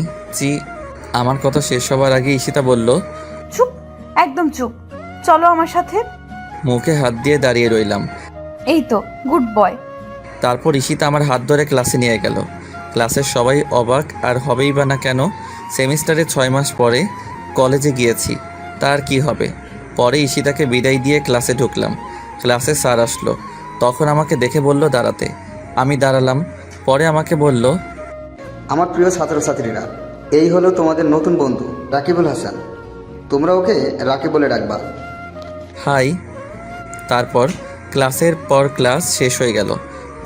আমার কথা শেষ হবার আগে ঈশিতা বলল, চুপ, একদম চুপ, চলো আমার সাথে। মুখে হাত দিয়ে দাঁড়িয়ে রইলাম। এই তো গুড বয়। তারপর ঈশিতা আমার হাত ধরে ক্লাসে নিয়ে গেল। ক্লাসের সবাই অবাক, আর হবেই বা না কেন, সেমিস্টারে 6 মাস পরে কলেজে গিয়েছি, তার কি হবে। পরে ঈশিতাকে বিদায় দিয়ে ক্লাসে ঢুকলাম। ক্লাসে স্যার আসলো, তখন আমাকে দেখে বলল দাঁড়াতে। আমি দাঁড়ালাম। পরে আমাকে বলল, আমার প্রিয় ছাত্রছাত্রীরা, এই হলো তোমাদের নতুন বন্ধু রাকিবুল হাসান। তোমরা ওকে রাকিব বলে ডাকবা। হাই। তারপর ক্লাসের পর ক্লাস শেষ হয়ে গেল।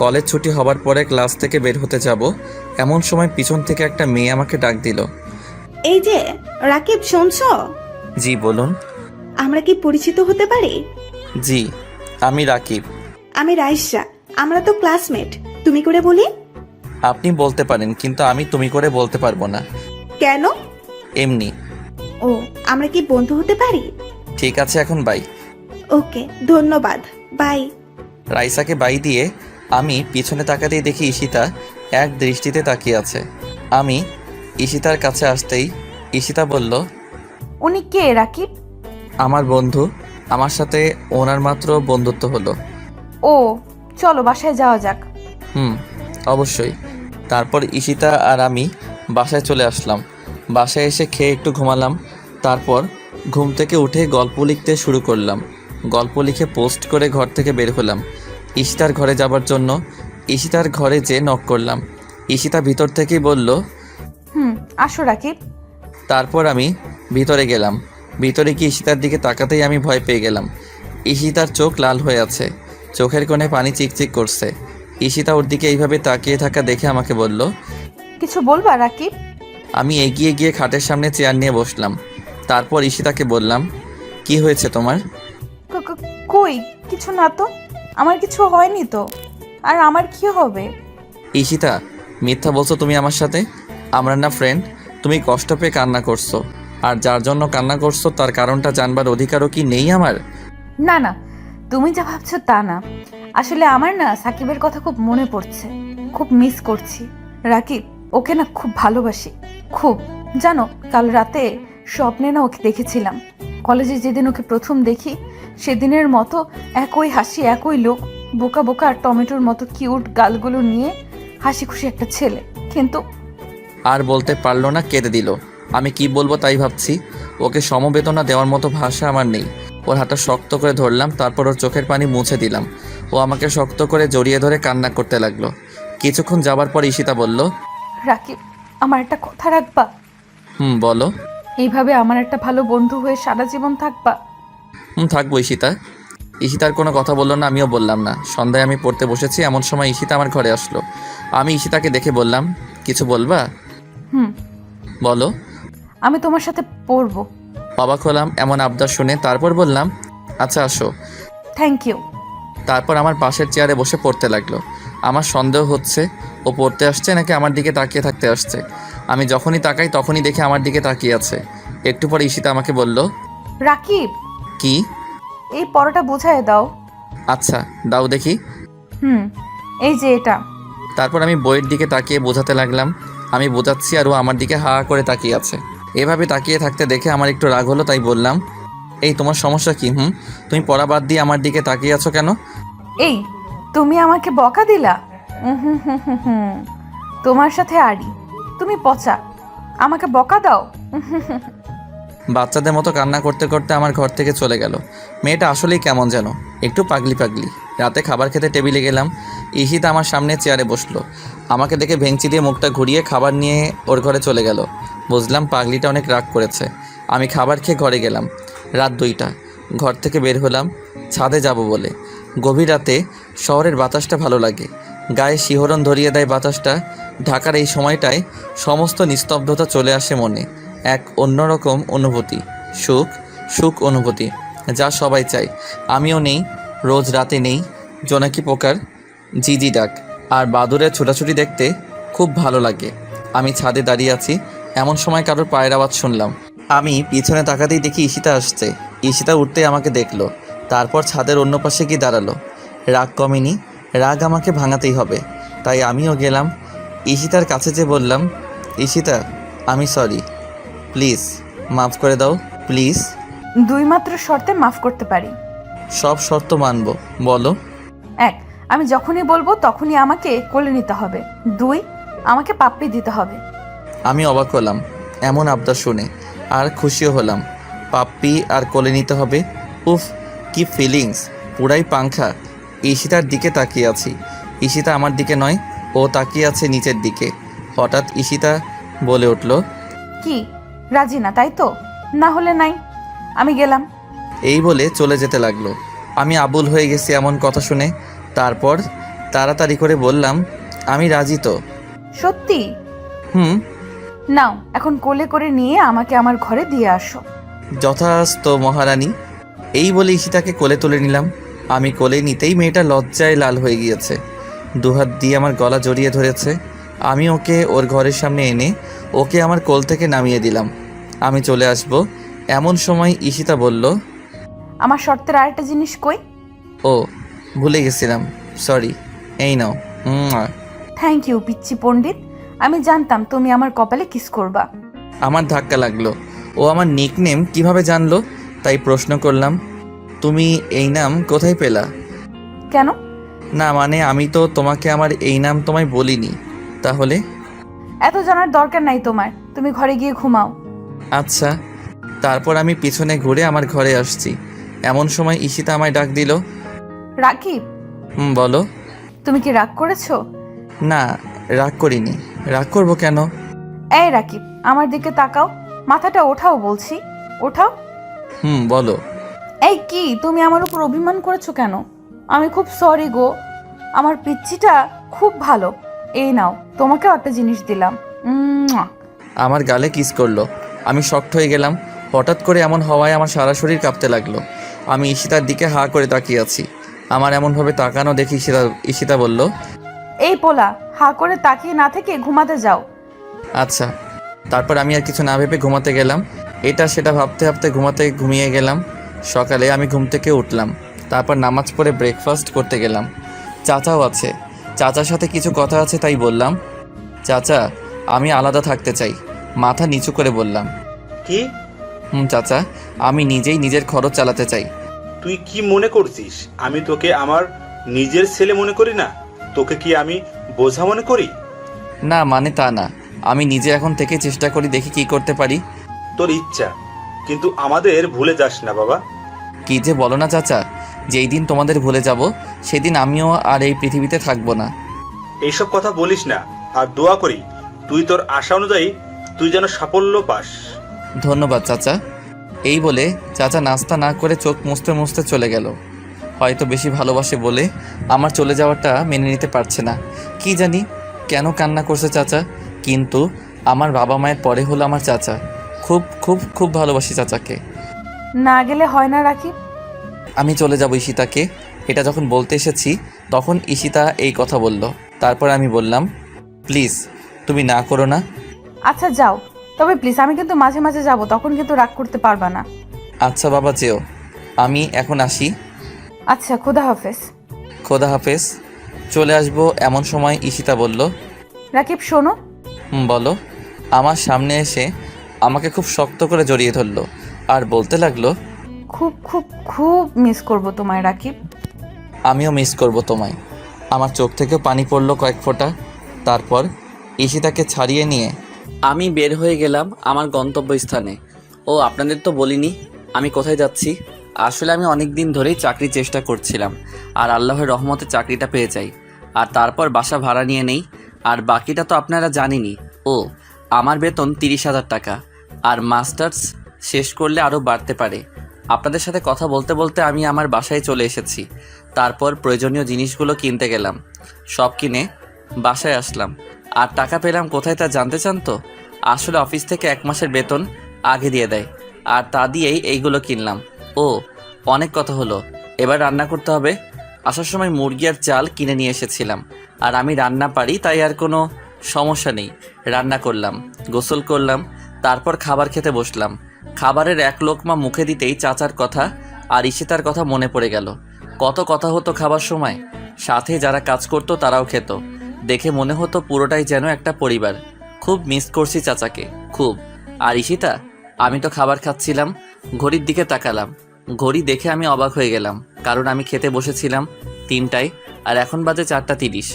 কলেজ ছুটি হবার পরে ক্লাস থেকে বের হতে যাব, এমন সময় পিছন থেকে একটা মেয়ে আমাকে ডাক দিল। এই যে রাকিব, শুনছো? জি বলুন। আমরা কি পরিচিত হতে পারি? জি, আমি রাকিব। আমি রাইসা, আমরা তো ক্লাসমেট। তুমি করে বলি? আপনি বলতে পারেন, কিন্তু আমি তুমি করে বলতে পারবো না। কেন? এমনি। ও, আমরা কি বন্ধু হতে পারি? ঠিক আছে, এখন বাই। ওকে, ধন্যবাদ, বাই। রাইসাকে বাই দিয়ে আমি পিছনে তাকাতেই দেখি ঈশিতা এক দৃষ্টিতে তাকিয়ে আছে। আমি ঈশিতার কাছে আসতেই ঈশিতা বলল, উনি কে রাকিব? আমার বন্ধু। আমার সাথে ওনার মাত্র বন্ধুত্ব হলো। ও, চলো বাসায় যাওয়া যাক। অবশ্যই। তারপর ঈশিতা আর আমি বাসায় চলে আসলাম। বাসায় এসে খেয়ে একটু ঘুমালাম। তারপর ঘুম থেকে উঠে গল্প লিখতে শুরু করলাম। গল্প লিখে পোস্ট করে ঘর থেকে বের হলাম ঈশিতার ঘরে যাবার জন্য। ঈশিতার ঘরে যেয়ে নক করলাম। ঈশিতা ভিতর থেকেই বলল, আসো রাকিব। তারপর আমি ভিতরে গেলাম। ভিতরে গিয়ে ঈশিতার দিকে তাকাতেই আমি ভয় পেয়ে গেলাম। ঈশিতার চোখ লাল হয়ে আছে, চোখের কোণে পানি চিকচিক করছে। ঈশিতা ওর দিকে এইভাবে তাকিয়ে থাকা দেখে আমাকে বলল, কিছু বলবা রাকিব? আমি এগিয়ে গিয়ে খাটের সামনে চেয়ার নিয়ে বসলাম। তারপর ঈশিতাকে বললাম, কি হয়েছে তোমার? কই কিছু না তো, আমার কিছু হয়নি তো, আর আমার কি হবে? ঈশিতা, মিথ্যা বলছো তুমি আমার সাথে। আমরা না ফ্রেন্ড? তুমি কষ্ট পেয়ে কান্না করছো, আর যার জন্য কান্না করছো তার কারণটা জানবার অধিকারও কি নেই আমার? না না, তুমি যা ভাবছো তা না। আসলে আমার না সাকিবের কথা খুব মনে পড়ছে, খুব মিস করছি। রাকিব, ওকে না খুব ভালোবাসি, খুব। জানো, কাল রাতে স্বপ্নে না ওকে দেখেছিলাম। কলেজে যেদিন ওকে প্রথম দেখি সেদিনের মতো একই হাসি, একই লোক, বোকা বোকা আর টমেটোর মতো কিউট গালগুলো নিয়ে হাসি খুশি একটা ছেলে। কিন্তু আর বলতে পারলো না, কেঁদে দিল। আমি কি বলবো তাই ভাবছি। ওকে সমবেদনা দেওয়ার মতো ভাষা আমার নেই। ওর হাতটা শক্ত করে ধরলাম, তারপর ওর চোখের পানি মুছে দিলাম। ও আমাকে শক্ত করে জড়িয়ে ধরে কান্না করতে লাগলো। কিছুক্ষণ যাবার পর ঈশিতা বলল, রাকিব, আমার একটা কথা রাখবা? বলো। এইভাবে আমার একটা ভালো বন্ধু হয়ে সারা জীবন থাকবা? থাকবো ঈশিতা। ঈশিতার কোনো কথা বললো না, আমিও বললাম না। সন্ধ্যায় আমি পড়তে বসেছি, এমন সময় ঈশিতা আমার ঘরে আসলো। আমি ঈশিতাকে দেখে বললাম, কিছু বলবা? হুম, বলো। আমি তোমার সাথে পড়বো। অবাক হলাম এমন আবদার শুনে, তারপর বললাম, আচ্ছা আসো। Thank you. তারপর আমার পাশের চেয়ারে বসে পড়তে লাগলো। আমার সন্দেহ হচ্ছে ও পড়তে আসছে নাকি আমার দিকে তাকিয়ে থাকতে আসছে। আমি যখনই তাকাই তখনই দেখে আমার দিকে তাকিয়ে আছে। একটু পরে ঈশিতা আমাকে বলল, রাকিব, কি? এই পরোটা বোঝায় দাও। আচ্ছা দাও দেখি। এই যে এটা। তারপর আমি বইয়ের দিকে তাকিয়ে বোঝাতে লাগলাম। আমি বোঝাচ্ছি আর ও আমার দিকে হা করে তাকিয়ে আছে। এভাবে তাকিয়ে থাকতে দেখে আমার একটু রাগ হলো, তাই বললাম, এই তোমার সমস্যা কি? তুমি পড়া বাদ দিয়ে আমার দিকে তাকিয়ে আছো কেন? এই, তুমি আমাকে বকা দিলা? হুম, তোমার সাথে আড়ি। তুমি পচা, আমাকে বকা দাও। বাচ্চাদের মতো কান্না করতে করতে আমার ঘর থেকে চলে গেল। মেয়েটা আসলেই কেমন যেন, একটু পাগলি পাগলি। রাতে খাবার খেতে টেবিলে গেলাম। ঈশিতা আমার সামনে চেয়ারে বসলো। আমাকে দেখে ভেঙচি দিয়ে মুখটা ঘুরিয়ে খাবার নিয়ে ওর ঘরে চলে গেল। বুঝলাম পাগলিটা অনেক রাগ করেছে। আমি খাবার খেয়ে ঘরে গেলাম। রাত 2টা। ঘর থেকে বের হলাম ছাদে যাব বলে। গভীর রাতে শহরের বাতাসটা ভালো লাগে, গায়ে শিহরণ ধরিয়ে দেয় বাতাসটা। ঢাকার এই সময়টায় সমস্ত নিস্তব্ধতা চলে আসে মনে। এক অন্যরকম অনুভূতি, সুখ অনুভূতি, যা সবাই চায়। আমিও নেই, রোজ রাতে নেই জোনাকি পোকার জিজি ডাক আর বাদুরের ছোটাছুটি দেখতে খুব ভালো লাগে। আমি ছাদে দাঁড়িয়ে আছি, এমন সময় কারোর পায়ের আওয়াজ শুনলাম। আমি পিছনে তাকাতেই দেখি ঈশিতা আসছে। ঈশিতা উঠতেই আমাকে দেখলো, তারপর ছাদের অন্য পাশে গিয়ে দাঁড়ালো। রাগ কমেনি, রাগ আমাকে ভাঙাতেই হবে, তাই আমিও গেলাম। ঈশিতার কাছে যে বললাম, ঈশিতা আমি সরি, প্লিজ মাফ করে দাও প্লিজ। 2 মাত্র শর্তে মাফ করতে পারি। সব শর্ত মানব, বলো। 1, আমি যখনই বলবো তখনই আমাকে কোলে নিতে হবে। 2, আমাকে পাপ্পি দিতে হবে। আমি অবাক হলাম এমন আবদার শুনে, আর খুশিও হলাম। পাপ্পি আর কোলে নিতে হবে, উফ কি ফিলিংস, পুরাই পাংখা। ঈশিতার দিকে তাকিয়ে আছি, ঈশিতা আমার দিকে নয়, ও তাকিয়ে আছে নিচের দিকে। হঠাৎ ঈশিতা বলে উঠল, কি, রাজি না তাই তো? না হলে নাই, আমি গেলাম। এই বলে চলে যেতে লাগলো। আমি আবুল হয়ে গেছি এমন কথা শুনে। তারপর তাড়াতাড়ি করে বললাম, আমি রাজি তো। সত্যি? নাও, এখন কোলে করে নিয়ে আমাকে আমার ঘরে দিয়ে আসো। যথাস্ত মহারানী। এই বলে ঈশিতাকে কোলে তুলে নিলাম। আমি কোলে নিতেই মেয়েটা লজ্জায় লাল হয়ে গিয়েছে, দুহাত দিয়ে আমার গলা জড়িয়ে ধরেছে। আমি ওকে ওর ঘরের সামনে এনে ওকে আমার কোল থেকে নামিয়ে দিলাম। আমি চলে আসব এমন সময় ঈশিতা বলল, আমার শর্তের আরেকটা জিনিস কই? ও ভুলে গেছিলাম, সরি, এই নাও। থ্যাংক ইউ পিচ্চি পণ্ডিত, আমি জানতাম তুমি আমার কপালে কিস করবা। আমার ধাক্কা লাগলো। ও আমার নিকনেম কিভাবে জানলো তাই প্রশ্ন করলাম, তুমি এই নাম কোথায় পেলা? কেন? না মানে আমি তো তোমাকে আমার এই নাম তোমায় বলিনি। তাহলে? এত জানার দরকার নাই তোমার, তুমি ঘরে গিয়ে ঘুমাও। আচ্ছা। তারপর আমি পিছনে ঘুরে আমার ঘরে আসছি। এমন সময় ঈশিতা আমায় ডাক দিল। রাকিব, বলো। তুমি কি রাগ করেছো? না, রাগ করিনি। রাগ করবো কেন? এই রাকিব, আমার দিকে তাকাও, মাথাটা ওঠাও বলছি, ওঠাও। বলো। এই কি, তুমি আমার উপর অভিমান করেছো কেন? আমি খুব সরি গো, আমার পিচ্চিটা খুব ভালো। এই নাও, তোমাকেও একটা জিনিস দিলাম। আমার গালে কিস করলো। আমি শক্ট হয়ে গেলাম। হঠাৎ করে এমন হওয়ায় আমার সারা শরীর কাঁপতে লাগলো। আমি ঈশিতার দিকে হা করে তাকিয়ে আছি। আমার এমনভাবে তাকানো দেখি ঈশিতা বলল, এই পোলা, হা করে তাকিয়ে না থেকে ঘুমাতে যাও। আচ্ছা। তারপর আমি আর কিছু না ভেবে ঘুমাতে গেলাম। এটা সেটা ভাবতে ভাবতে ঘুমিয়ে গেলাম। সকালে আমি ঘুম থেকে উঠলাম, তারপর নামাজ পড়ে ব্রেকফাস্ট করতে গেলাম। চাচাও আছে, চাচার সাথে কিছু কথা আছে তাই বললাম, চাচা আমি আলাদা থাকতে চাই। মাথা নিচু করে বললাম, কি? চাচা আমি নিজেই নিজের খরচ চালাতে চাই। তুই কি মনে করছিস আমি তোকে আমার নিজের ছেলে মনে করি না? তোকে কি আমি বোঝা মনে করি? না মানে তা না, আমি নিজে এখন থেকে চেষ্টা করি, দেখি কি করতে পারি। তোর ইচ্ছা, কিন্তু আমাদের ভুলে যাস না বাবা। কি যে বলো না চাচা, যেই দিন তোমাদের ভুলে যাব সেদিন আমিও আর এই পৃথিবীতে থাকবো না। এইসব কথা বলিস না, আর দোয়া করি তুই তোর আশা অনুযায়ী তুই যেন সাফল্য পাস। ধন্যবাদ চাচা। এই বলে চাচা নাস্তা না করে চোখ মুছতে মুছতে চলে গেল। হয়তো বেশি ভালোবাসে বলে আমার চলে যাওয়াটা মেনে নিতে পারছে না। কি জানি কেন কান্না করছে চাচা, কিন্তু আমার বাবা মায়ের পরে হলো আমার চাচা। খুব খুব খুব ভালোবাসি চাচাকে। না গেলে হয় না রাকিব? আমি চলে যাব ঈশিতাকে, এটা যখন বলতে এসেছি তখন ঈশিতা এই কথা বলল। তারপর আমি বললাম, প্লিজ তুমি না করো না। আচ্ছা যাও, তবে প্লিজ আমি কিন্তু মাঝে মাঝে যাব, তখন কিন্তু রাগ করতে পারবা না। আচ্ছা বাবা যেও, আমি এখন আসি। আচ্ছা, খোদা হাফেজ। খোদা হাফেজ। চলে আসবো এমন সময় ঈশিতা বলল, রাকিব শোনো। বলো। আমার সামনে এসে আমাকে খুব শক্ত করে জড়িয়ে ধরলো আর বলতে লাগলো, খুব খুব খুব মিস করব তোমায় রাকিব। আমিও মিস করব তোমায়। আমার চোখ থেকে পানি পড়লো কয়েক ফোঁটা। তারপর ঈশিতাকে ছাড়িয়ে নিয়ে আমি বের হয়ে গেলাম আমার গন্তব্যস্থানে। ও আপনাদের তো বলিনি আমি কোথায় যাচ্ছি। আসলে আমি অনেক দিন ধরেই চাকরির চেষ্টা করছিলাম, আর আল্লাহর রহমতে চাকরিটা পেয়ে যাই, আর তারপর বাসা ভাড়া নিয়ে নেই। আর বাকিটা তো আপনারা জানেনই। ও আমার বেতন 30,000 টাকা, আর মাস্টার্স শেষ করলে আরও বাড়তে পারে। আপনাদের সাথে কথা বলতে বলতে আমি আমার বাসায় চলে এসেছি। তারপর প্রয়োজনীয় জিনিসগুলো কিনতে গেলাম, সব কিনে বাসায় আসলাম। আর টাকা পেলাম কোথায় তা জানতে চান তো? আসলে অফিস থেকে 1 মাসের বেতন আগে দিয়ে দেয়, আর তা দিয়েই এইগুলো কিনলাম। ও অনেক কথা হলো, এবার রান্না করতে হবে। আসার সময় মুরগি আর চাল কিনে নিয়ে এসেছিলাম, আর আমি রান্না পারি তাই আর কোনো সমস্যা নেই। রান্না করলাম, গোসল করলাম, তারপর খাবার খেতে বসলাম। খাবারের এক লোকমা মুখে দিতেই চাচার কথা আর ঈশিতার কথা মনে পড়ে গেল। কত কথা হতো খাবার সময়, সাথে যারা কাজ করতো তারাও খেত। দেখে মনে হতো পুরোটাই যেন একটা পরিবার। খুব মিস করছি চাচাকে, খুব। আর ঈশিতা, আমি তো খাবার খাচ্ছিলাম, ঘড়ির দিকে তাকালাম। ঘড়ি দেখে আমি অবাক হয়ে গেলাম, কারণ আমি খেতে বসেছিলাম 3টায় আর এখন বাজে 4:30।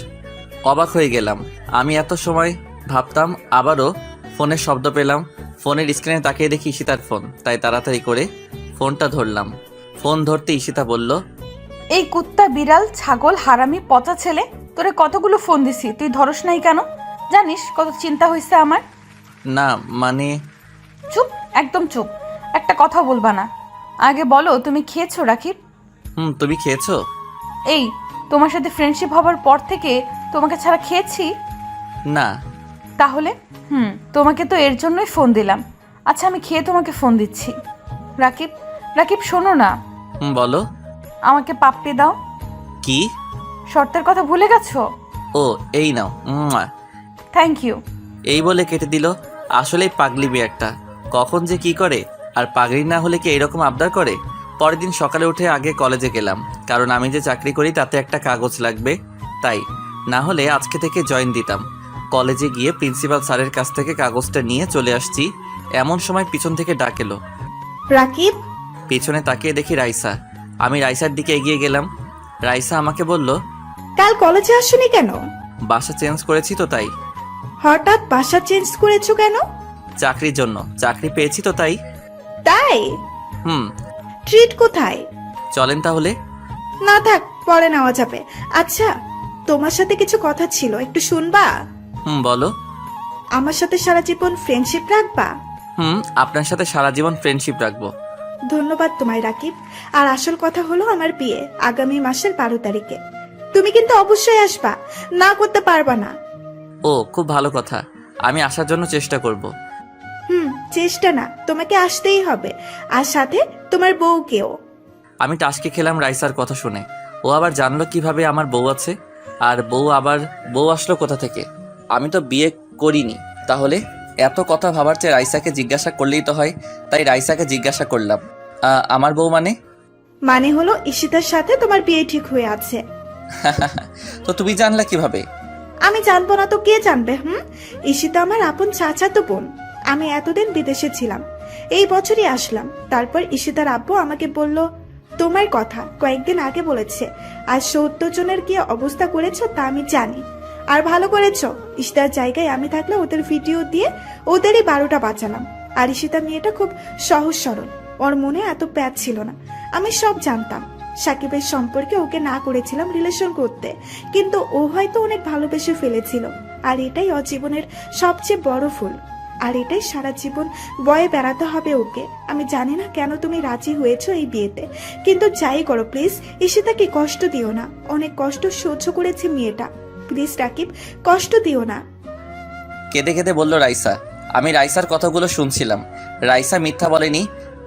অবাক হয়ে গেলাম। আমি এত সময় ভাবতাম, আবারও ফোনের শব্দ পেলাম। ফোনের স্ক্রিনে তাকিয়ে দেখি ঈশিতার ফোন, তাই তাড়াতাড়ি করে ফোনটা ধরলাম। ফোন ধরতে ঈশিতা বলল, এই কুত্তা, বিড়াল, ছাগল, হারামি, পচা ছেলে, তোরে কতগুলো ফোন দিছি, তুই ধরস নাই কেন? জানিস কত চিন্তা হয়েছে আমার? না মানে। চুপ, একদম চুপ, একটা কথা বলবা না। আগে বলো তুমি খেয়েছো রাকিব? তুমি খেয়েছো? এই, তোমার সাথে ফ্রেন্ডশিপ হবার পর থেকে তোমাকে ছাড়া খেয়েছি? না। তাহলে তোমাকে তো এর জন্যই ফোন দিলাম। আচ্ছা আমি খেয়ে তোমাকে ফোন দিচ্ছি। রাকিব, রাকিব শোনো না। বলো। আমাকে পাপ্পি দাও। কি? শর্তের কথা ভুলে গেছো? ও এই নাও। Thank you. এই বলে কেটে দিল। আসলেই পাগলি মেয়ে একটা, কখন যে কি করে। আর পাগলি না হলে কি এইরকম আবদার করে? পরের দিন সকালে উঠে আগে কলেজে গেলাম, কারণ আমি যে চাকরি করি তাতে একটা কাগজ লাগবে, তাই। না হলে আজকে থেকে জয়েন দিতাম। কলেজে গিয়ে প্রিন্সিপাল স্যারের কাছ থেকে কাগজটা নিয়ে চলে আসছি, এমন সময় পিছন থেকে ডাক এলো। রাকিব, পিছনে তাকিয়ে দেখি রাইসা। আমি রাইসার দিকে এগিয়ে গেলাম। রাইসা আমাকে বলল, কাল কলেজে আসোনি কেন? বাসা চেঞ্জ করেছি তো তাই। হঠাৎ বাসা চেঞ্জ করেছো কেন? চাকরির জন্য, চাকরি পেয়েছি তো তাই। তাই? হুম। ট্রিট কোথায়? চলেন তাহলে। না থাক, পরে নেওয়া যাবে। আচ্ছা, তোমার সাথে কিছু কথা ছিল, একটু শুনবা? বলো। আমার সাথে সারা জীবন ফ্রেন্ডশিপ রাখবা? আপনার সাথে সারা জীবন ফ্রেন্ডশিপ রাখবো। ধন্যবাদ তোমায় রাকিব। আর আসল কথা হলো, আমার বিয়ে আগামী মাসের 12 তারিখে। তুমি কিন্তু অবশ্যই আসবা, না করতে পারবা না। ও খুব ভালো কথা, আমি আসার জন্য চেষ্টা করব। চেষ্টা না, তোমাকে আসতেই হবে, আর সাথে তোমার বউকেও। আমি টাসকে খেলাম রাইসার কথা শুনে। ও আবার জানলো কিভাবে আমার বউ আছে, আর বউ আসলো কোথা থেকে? আমি তো বিয়ে করিনি, তাহলে এত কথা ভাবার চেয়ে রাইসাকে জিজ্ঞাসা করলেই তো হয়, তাই রাইসাকে জিজ্ঞাসা করলাম, আমার বউ মানে? মানে হলো ঈশিতার সাথে তোমার বিয়ে ঠিক হয়ে আছে। তো তুমি জানলা কিভাবে? আমি জানবো না তো কে জানবে? ঈশিতা আমার আপন চাচাতো বোন। আমি এতদিন বিদেশে ছিলাম, এই বছরই আসলাম। তারপর ঈশিতার আব্বু আমাকে বলল তোমার কথা কয়েকদিন আগে বলেছে, আর 70 জনের কি অবস্থা করেছো তা আমি জানি। আর ভালো করেছো, ঈশিতার জায়গায় আমি থাকলে ওদের ভিডিও দিয়ে ওদেরই 12টা বাঁচালাম। আর ঈশিতা মেয়েটা খুব সহজ সরল, ওর মনে এত প্যাচ ছিল না। আমি সব জানতাম। সাকিবের সম্পর্কে ওকে না করেছিলাম রিলেশন করতে, কিন্তু ও হয়তো অনেক ভালোবেসে ফেলেছিল। আর এটাই ওর জীবনের সবচেয়ে বড় ফুল, আর এটাই সারা জীবন বয়ে বেড়াতে হবে ওকে। আমি জানি না কেন তুমি রাজি হয়েছো এই বিয়েতে, কিন্তু যাই করো প্লিজ ঈশিতাকে কষ্ট দিও না। অনেক কষ্ট সহ্য করেছে মেয়েটা, প্লিজ রাকিব কষ্ট দিও না। কেঁদে কেঁদে বলল রাইসা। আমি রাইসার কথাগুলো শুনছিলাম। রাইসা মিথ্যা বলেনি।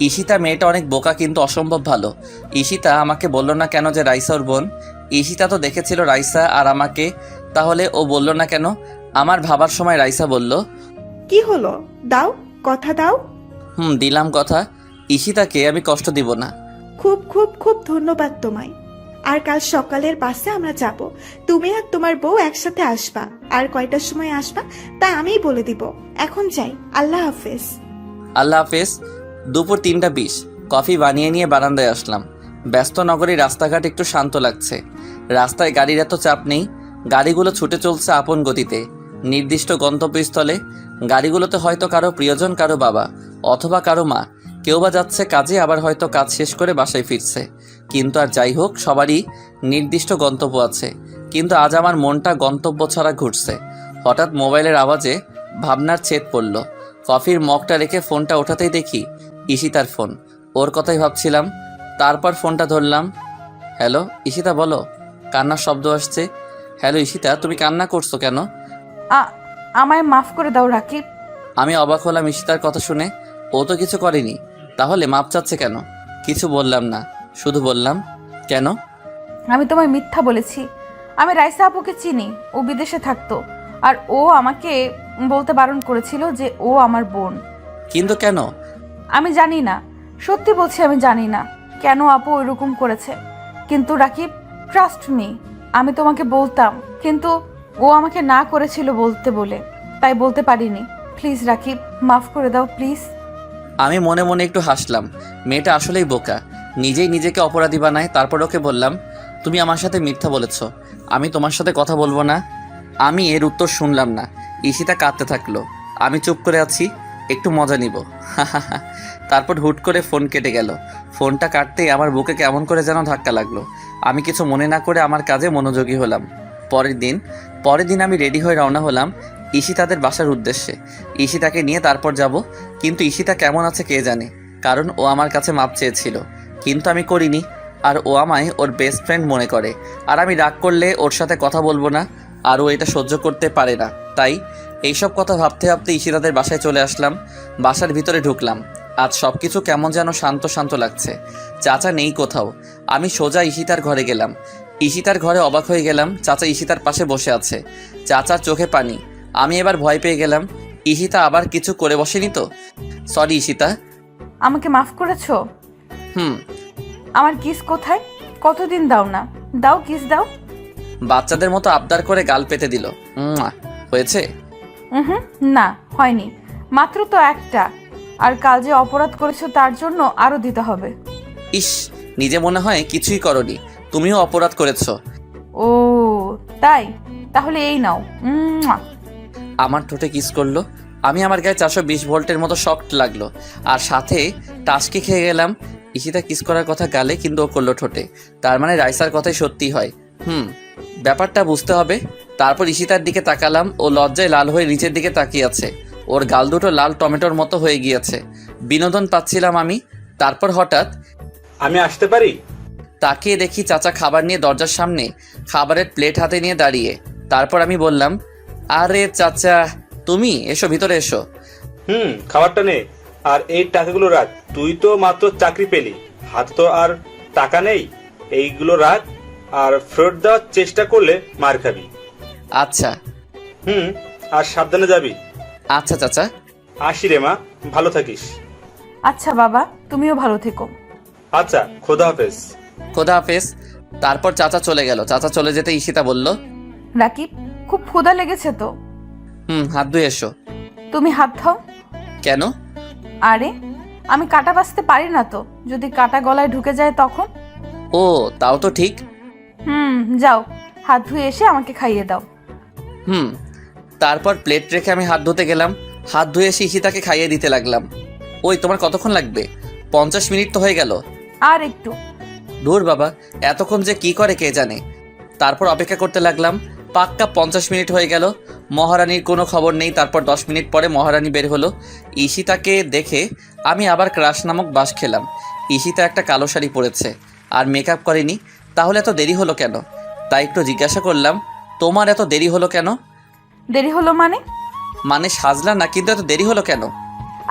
ঈশিতা মেয়েটা অনেক বোকা, কিন্তু অসম্ভব ভালো। ঈশিতা আমাকে বলল না কেন যে রাইসা ওর বোন? ঈশিতা তো দেখেছিল রাইসা আর আমাকে, তাহলে ও বলল না কেন? আমার ভাবার সময় রাইসা বলল, কি হলো, দাও কথা দাও। দিলাম কথা। ঈশিতাকে আমি কষ্ট দিব না। খুব খুব খুব ধন্যবাদ তোমায়। আর কাল সকালের বাসে আমরা যাব, তুমি আর তোমার বউ একসাথে আসবা। আর কয়টার সময় আসবা তা আমিই বলে দিব। এখন যাই, আল্লাহ হাফেজ। আল্লাহ হাফেজ। দুপুর 3:20 কফি বানিয়ে নিয়ে বারান্দায় আসলাম। ব্যস্ত নগরী রাস্তাঘাট একটু শান্ত লাগছে। রাস্তায় গাড়ির এত চাপ নেই। গাড়িগুলো ছুটে চলছে আপন গতিতে নির্দিষ্ট গন্তব্যস্থলে। গাড়িগুলোতে হয়তো কারো প্রিয়জন, কারো বাবা অথবা কারো মা। কেউ বা যাচ্ছে কাজে, আবার হয়তো কাজ শেষ করে বাসায় ফিরছে। কিন্তু আর যাই হোক, সবারই নির্দিষ্ট গন্তব্য আছে। কিন্তু আজ আমার মনটা গন্তব্য ছাড়া ঘুরছে। হঠাৎ মোবাইলের আওয়াজে ভাবনার ছেদ পড়ল। কফির মগটা রেখে ফোনটা ওঠাতেই দেখি ঈশিতার ফোন। ওর কথাই ভাবছিলাম। তারপর ফোনটা ধরলাম। হ্যালো ঈশিতা, বলো। কান্নার শব্দ আসছে। হ্যালো ঈশিতা, তুমি কান্না করছো কেন? আমায় মাফ করে দাও রাকিব। আমি অবাক হলাম ঈশিতার কথা শুনে। ও তো কিছু করেনি, তাহলে মাপ চাচ্ছে কেন? কিছু বললাম না, শুধু বললাম, কেন? আমি তোমায় মিথ্যা বলেছি। আমি রাইসা আপুকে চিনি, ও বিদেশে থাকতো। আর ও আমাকে বলতে বারণ করেছিল যে ও আমার বোন। কিন্তু কেন? আমি জানি না, সত্যি বলছি আমি জানি না কেন আপু এরকম করেছে। কিন্তু রাকিব, ট্রাস্ট মি, আমি তোমাকে বলতাম, কিন্তু ও আমাকে না করেছিল বলতে বলে, তাই বলতে পারিনি। প্লিজ রাকিব, মাফ করে দাও প্লিজ। আমি মনে মনে একটু হাসলাম। মেয়েটা আসলেই বোকা, নিজেই নিজেকে অপরাধী বানায়। তারপর ওকে বললাম, তুমি আমার সাথে মিথ্যা বলেছ, আমি তোমার সাথে কথা বলবো না। আমি এর উত্তর শুনলাম না। ঈশিতা কাঁদতে থাকলো। আমি চুপ করে আছি, একটু মজা নিব। তারপর হুট করে ফোন কেটে গেল। ফোনটা কাটতেই আমার বুকে কেমন করে যেন ধাক্কা লাগলো। আমি কিছু মনে না করে আমার কাজে মনোযোগী হলাম। পরের দিন আমি রেডি হয়ে রওনা হলাম ঈশিতাদের বাসার উদ্দেশ্যে। ঈশিতাকে নিয়ে তারপর যাব। কিন্তু ঈশিতা কেমন আছে কে জানে, কারণ ও আমার কাছে মাপ চেয়েছিল, কিন্তু আমি করিনি। আর ও আমায় ওর বেস্ট ফ্রেন্ড মনে করে। আর আমি রাগ করলে ওর সাথে কথা বলবো না, আর ও এটা সহ্য করতে পারে না। তাই এইসব কথা ভাবতে ভাবতে ঈশিতাদের বাসায় চলে আসলাম। বাসার ভিতরে ঢুকলাম। আজ সব কিছু কেমন যেন শান্ত শান্ত লাগছে। চাচা নেই কোথাও। আমি সোজা ঈশিতার ঘরে গেলাম। ঈশিতার ঘরে অবাক হয়ে গেলাম, চাচা ঈশিতার পাশে বসে আছে। চাচার চোখে পানি। আমি এবার ভয় পেয়ে গেলাম, ঈশিতা আবার কিছু করে বসেনি তো? সরি ঈশিতা। আমাকে মাফ করেছো? হুম। আমার কিস কোথায়? কতদিন দাও না, দাও কিস দাও। বাচ্চাদের মতো আবদার করে গাল পেতে দিল। হয়েছে? না হয়নি, মাত্র তো একটা। আর কাল যে অপরাধ করেছো তার জন্য আরো দিতে হবে। ইস, নিজে মনে হয় কিছুই করনি, তুমিও অপরাধ করেছো। ও তাই, তাহলে এই নাও। আমার ঠোঁটে কিস করলো। আমি আমার গায়ে 420 ভোল্টের মতো শক্ট লাগলো, আর সাথে টাসকি খেয়ে গেলাম। ঈশিতা কিস করার কথা গালে, কিন্তু ও করলো ঠোঁটে। তার মানে রাইসার কথাই সত্যি হয়। ব্যাপারটা বুঝতে হবে। তারপর ঈশিতার দিকে তাকালাম। ও লজ্জায় লাল হয়ে নিচের দিকে তাকিয়ে আছে। ওর গাল দুটো লাল টমেটোর মতো হয়ে গিয়েছে। বিনোদন পাচ্ছিলাম আমি। তারপর হঠাৎ, আমি আসতে পারি? তাকিয়ে দেখি চাচা খাবার নিয়ে দরজার সামনে খাবারের প্লেট হাতে নিয়ে দাঁড়িয়ে। তারপর আমি বললাম, আরে চাচা তুমি, এসো ভিতরে এসো। খাবারটা নে, আর এই টাকাগুলো রাখ। তুই তো মাত্র চাকরি পেলি, হাতে তো আর টাকা নেই। এইগুলো রাখ, আর ফেরত দেওয়ার চেষ্টা করলে মার খাবি। আচ্ছা। আর সাবধানে যাবি। আচ্ছা চাচা, আসি রে মা, ভালো থাকিস। আচ্ছা বাবা, তুমিও ভালো থেকো। আচ্ছা, খোদা হাফেজ। খোদা হাফেজ। তারপর চাচা চলে গেল। চাচা চলে যেতে ঈশিতা বলল, রাকিব, খুব ক্ষুধা লেগেছে তো। হাত ধুয়ে এসো। তুমি হাত খাও। কেন? আরে, আমি কাটা বাছতে পারি না তো, যদি কাটা গলায় ঢুকে যায় তখন। ও, তাও তো ঠিক। যাও, হাত ধুয়ে এসে আমাকে খাইয়ে দাও। তারপর প্লেট রেখে আমি হাত ধুতে গেলাম। হাত ধুয়ে এসে ঈশিতাকে খাইয়ে দিতে লাগলাম। ওই, তোমার কতক্ষণ লাগবে? 50 মিনিট তো হয়ে গেল। আর একটু। ধুর বাবা, এতক্ষণ যে কি করে কে জানে। তারপর অপেক্ষা করতে লাগলাম। পাক্কা 50 মিনিট হয়ে গেল, মহারানীর কোনো খবর নেই। তারপর 10 মিনিট পরে মহারানী বের হলো। ঈশিতাকে দেখে আমি আবার ক্রাশ নামক বাস খেলাম। ঈশিতা একটা কালো শাড়ি পরেছে আর মেকআপ করেনি। তাহলে এত দেরি হলো কেন? তাই একটু জিজ্ঞাসা করলাম, তোমার এত দেরি হলো কেন? দেরি হলো মানে? মানে সাজলা না, কিন্তু এত দেরি হলো কেন?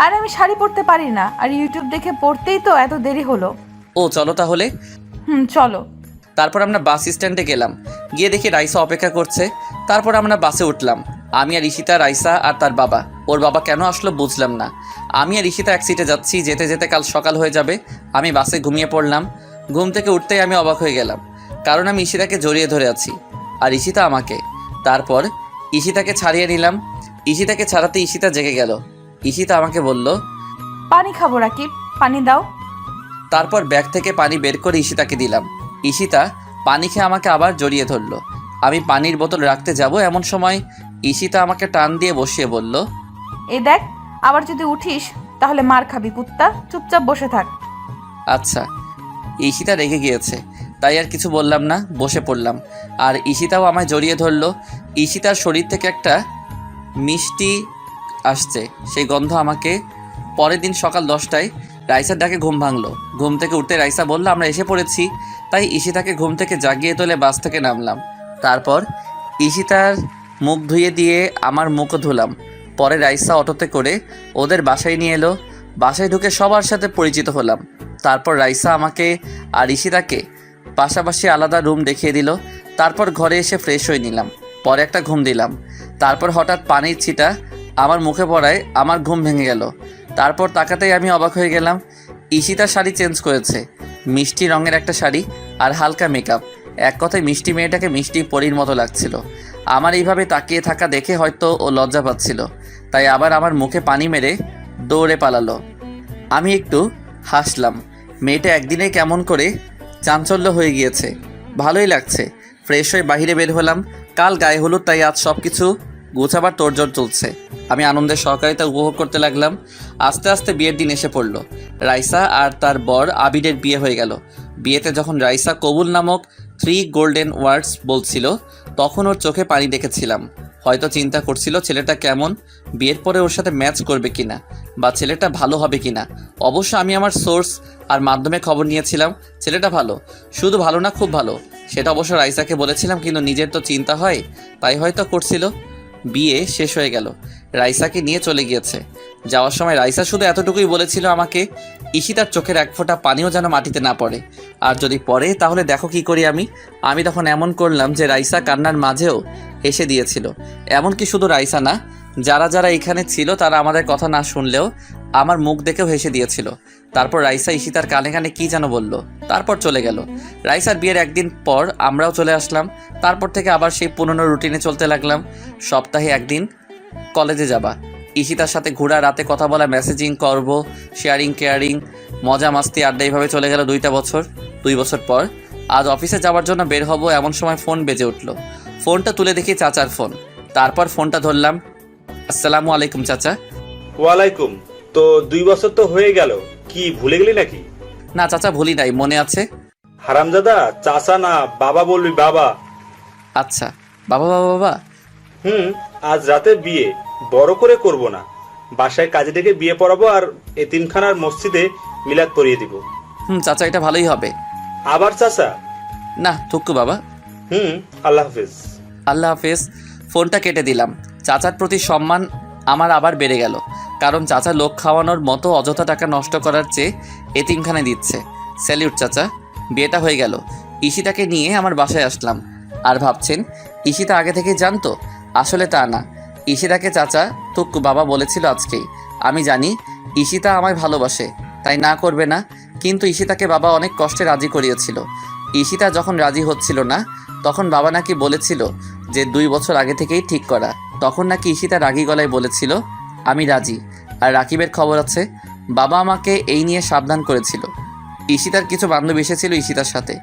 আরে, আমি শাড়ি পরতে পারি না, আর ইউটিউব দেখে পড়তেই তো এত দেরি হলো। ও, চলো তাহলে। চলো। তারপর আমরা বাস স্ট্যান্ডে গেলাম। গিয়ে দেখি রাইসা অপেক্ষা করছে। তারপর আমরা বাসে উঠলাম। আমি আর ঈশিতা, রাইসা আর তার বাবা। ওর বাবা কেন আসলো বুঝলাম না। আমি আর ঈশিতা এক সিটে যাচ্ছি। যেতে যেতে কাল সকাল হয়ে যাবে। আমি বাসে ঘুমিয়ে পড়লাম। ঘুম থেকে উঠতেই আমি অবাক হয়ে গেলাম, কারণ আমি ঈশিতাকে জড়িয়ে ধরে আছি আর ঈশিতা আমাকে। তারপর ঈশিতাকে ছাড়িয়ে নিলাম। ঈশিতাকে ছাড়াতে ঈশিতা জেগে গেল। ঈশিতা আমাকে বলল, পানি খাবো রাকিব, পানি দাও। তারপর ব্যাগ থেকে পানি বের করে ঈশিতাকে দিলাম। ঈশিতা পানি খেয়ে আমাকে আবার জড়িয়ে ধরলো। আমি পানির বোতল রাখতে যাব, এমন সময় ঈশিতা আমাকে টান দিয়ে বসিয়ে বলল, এই দেখ, আবার যদি উঠিস তাহলে মার খাবি কুত্তা, চুপচাপ বসে থাক। আচ্ছা। ঈশিতা রেগে গিয়েছে, তাই আর কিছু বললাম না, বসে পড়লাম। আর ঈশিতাও আমায় জড়িয়ে ধরলো। ঈশিতার শরীর থেকে একটা মিষ্টি আসছে, সেই গন্ধ আমাকে। পরের দিন সকাল 10টায় রাইসার ডাকে ঘুম ভাঙলো। ঘুম থেকে উঠতে রাইসা বলল, আমরা এসে পড়েছি। তাই ঈশিতাকে ঘুম থেকে জাগিয়ে তোলে বাস থেকে নামলাম। তারপর ঈশিতার মুখ ধুয়ে দিয়ে আমার মুখও ধুলাম। পরে রাইসা অটোতে করে ওদের বাসায় নিয়ে এলো। বাসায় ঢুকে সবার সাথে পরিচিত হলাম। তারপর রাইসা আমাকে আর ঈশিতাকে পাশাপাশি আলাদা রুম দেখিয়ে দিল। তারপর ঘরে এসে ফ্রেশ হয়ে নিলাম। পরে একটা ঘুম দিলাম। তারপর হঠাৎ পানির ছিটা আমার মুখে পড়ায় আমার ঘুম ভেঙে গেল। তারপর তাকাতেই আমি অবাক হয়ে গেলাম। ঈশিতা শাড়ি চেঞ্জ করেছে, মিষ্টি রঙের একটা শাড়ি আর হালকা মেকআপ। এক কথায় মিষ্টি মেয়েটাকে মিষ্টি পরীর মতো লাগছিল। আমার এইভাবে তাকিয়ে থাকা দেখে হয়তো ও লজ্জা পাচ্ছিল, তাই আবার আমার মুখে পানি মেরে দৌড়ে পালালো। আমি একটু হাসলাম। মেয়েটা একদিনে কেমন করে চাঞ্চল্য হয়ে গিয়েছে, ভালোই লাগছে। ফ্রেশ হয়ে বাইরে বের হলাম। কাল গায়ে হলুদ, তাই আজ সব কিছু গোছাবার তোড়জোড় চলছে। আমি আনন্দের সহকারিতা উপভোগ করতে লাগলাম। আস্তে আস্তে বিয়ের দিন এসে পড়ল। রাইসা আর তার বর আবিরের বিয়ে হয়ে গেল। বিয়েতে যখন রাইসা কবুল নামক 3 গোল্ডেন ওয়ার্ডস বলছিল, তখন ওর চোখে পানি দেখেছিলাম। হয়তো চিন্তা করছিল ছেলেটা কেমন, বিয়ের পরে ওর সাথে ম্যাচ করবে কিনা, বা ছেলেটা ভালো হবে কিনা। অবশ্য আমি আমার সোর্স আর মাধ্যমে খবর নিয়েছিলাম ছেলেটা ভালো, শুধু ভালো না, খুব ভালো। সেটা অবশ্য রাইসাকে বলেছিলাম, কিন্তু নিজের তো চিন্তা হয়, তাই হয়তো করছিল। বিয়ে শেষ হয়ে গেল, রাইসাকে নিয়ে চলে গিয়েছে। যাওয়ার সময় রাইসা শুধু এতটুকুই বলেছিল আমাকে, ঈশিতার চোখের এক ফোঁটা পানিও যেন মাটিতে না পড়ে, আর যদি পড়ে তাহলে দেখো কি করি আমি তখন এমন করলাম যে রাইসা কান্নার মাঝেও হেসে দিয়েছিল। এমনকি শুধু রাইসা না, যারা যারা এখানে ছিল তারা আমাদের কথা না শুনলেও আমার মুখ দেখেও হেসে দিয়েছিল। তারপর রাইসা ঈশিতার কানে কানে কী যেন বলল, তারপর চলে গেল। রাইসার বিয়ের একদিন পর আমরাও চলে আসলাম। তারপর থেকে আবার সেই পুরনো রুটিনে চলতে লাগলাম। সপ্তাহে একদিন কলেজে যাবা, ঈশিতার সাথে ঘোরা, রাতে কথা বলা, মেসেজিং করব, শেয়ারিং কেয়ারিং, মজা মাস্তি আড্ডা, এইভাবে চলে গেল 2টা বছর। 2 বছর পর আজ অফিসে যাওয়ার জন্য বের হব, এমন সময় ফোন বেজে উঠল। ফোনটা তুলে দেখি চাচার ফোন। তারপর ফোনটা ধরলাম। আসসালামু আলাইকুম চাচা। ওয়ালাইকুম। তো 2 বছর তো হয়ে গেল, কি ভুলে গেলি নাকি? না চাচা, ভুলি নাই, মনে আছে। হারামজাদা, চাচা না বাবা বলবি, বাবা। আচ্ছা, বাবা বাবা বাবা। আজ রাতে বিয়ে বড় করে করব না, বাসায় কাজে ডেকে বিয়ে পড়াবো আর এতিমখানার মসজিদে মিলাদ পড়িয়ে দিব। চাচা, এটা ভালোই হবে। আবার চাচা? না থুক্কু বাবা। আল্লাহ হাফেজ। আল্লাহ হাফেজ। ফোনটা কেটে দিলাম। চাচার প্রতি সম্মান আমার আবার বেড়ে গেল, কারণ চাচা লোক খাওয়ানোর মতো অযথা টাকা নষ্ট করার চেয়ে এতিমখানায় দিচ্ছে। স্যালিউট চাচা। বিয়েটা হয়ে গেল। ঈশিতাকে নিয়ে আমার বাসায় আসলাম। আর ভাবছেন ঈশিতা আগে থেকে জানতো? আসলে তা না, ঈশিতাকে চাচা তুক্কু বাবা বলেছিল আজকেই। আমি জানি ঈশিতা আমায় ভালোবাসে, তাই না করবে না, কিন্তু ঈশিতাকে বাবা অনেক কষ্টে রাজি করিয়েছিল। ঈশিতা যখন রাজি হচ্ছিল না তখন বাবা নাকি বলেছিল যে 2 বছর আগে থেকেই ঠিক করা। তখন নাকি ঈশিতা রাগী গলায় বলেছিল আমি রাজি। আর রাকিবের খবর আছে, বাবা আমাকে এই নিয়ে সাবধান করেছিল। ঈশিতার কিছু বান্ধবী এসেছিল ঈশিতার সাথে,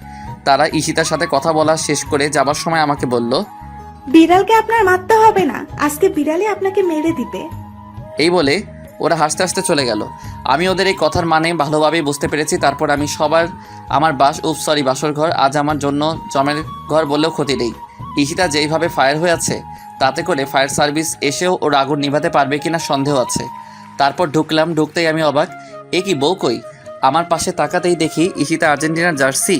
তারা ঈশিতার সাথে কথা বলা শেষ করে যাবার সময় আমাকে বলল, বিড়ালকে আপনার মারতে হবে না, আজকে বিড়ালই আপনাকে মেরে দিবে। এই বলে ওরা হাসতে হাসতে চলে গেল। আমি ওদের এই কথার মানে ভালোভাবেই বুঝতে পেরেছি। তারপর আমি আমার বাসর ঘর আজ আমার জন্য জমের ঘর বললেও ক্ষতি নেই। ঈশিতা যেইভাবে ফায়ার হয়ে আছে তাতে করে ফায়ার সার্ভিস এসেও ওর আগুন নিভাতে পারবে কিনা সন্দেহ আছে। তারপর ঢুকতেই আমি অবাক, এ কি বউ কই? আমার পাশে তাকাতেই দেখি ঈশিতা আর্জেন্টিনার জার্সি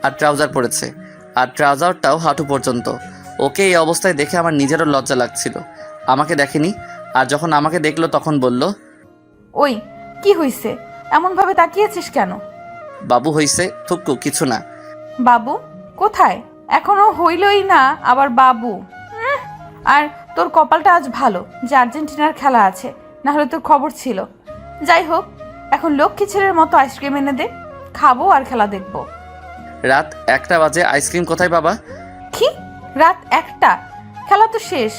আর ট্রাউজার পরেছে, আর ট্রাউজারটাও হাঁটু পর্যন্ত। ওকে এই অবস্থায় দেখে আমার নিজেরও লজ্জা লাগছিল। আমাকে দেখেনি, আর যখন আমাকে দেখলো তখন বলল, ওই কি হইছে, এমনভাবে তাকিয়েছিস কেন? বাবু হইছে থুক্কু, কিছু না। বাবু কোথায়? এখনো হইলই না আবার বাবু। আর তোর কপালটা আজ ভালো যে আর্জেন্টিনার খেলা আছে, না হলে তোর খবর ছিল। যাই হোক, এখন লক্ষ্মী ছেলের মতো আইসক্রিম এনে দে, খাবো আর খেলা দেখবো। রাত 1টা বাজে, আইসক্রিম কোথায় বাবা? কি রাত 1টা? খেলা তো শেষ।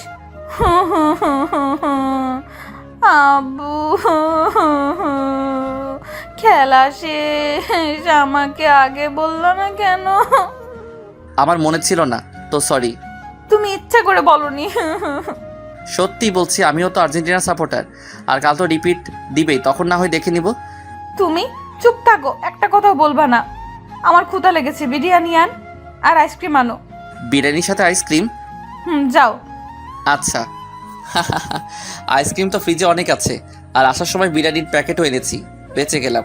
আব্বু, খেলা শেষ, আমাকে আগে বললো না কেন? আমার মনে ছিল না তো, সরি। তুমি ইচ্ছা করে বলনি। সত্যি বলছি, আমিও তো আর্জেন্টিনা সাপোর্টার, আর কাল তো রিপিট দিবেই, তখন না হয় দেখে নিব। তুমি চুপ থাকো, একটা কথাও বলবা না। আমার ক্ষুধা লেগেছে, বিরিয়ানি আন আর আইসক্রিম আনো। বিরিয়ানির সাথে আইসক্রিম? যাও। আচ্ছা। আইসক্রিম তো ফ্রিজে অনেক আছে, আর আসার সময় বিরিয়ানির প্যাকেটও এনেছি, বেঁচে গেলাম।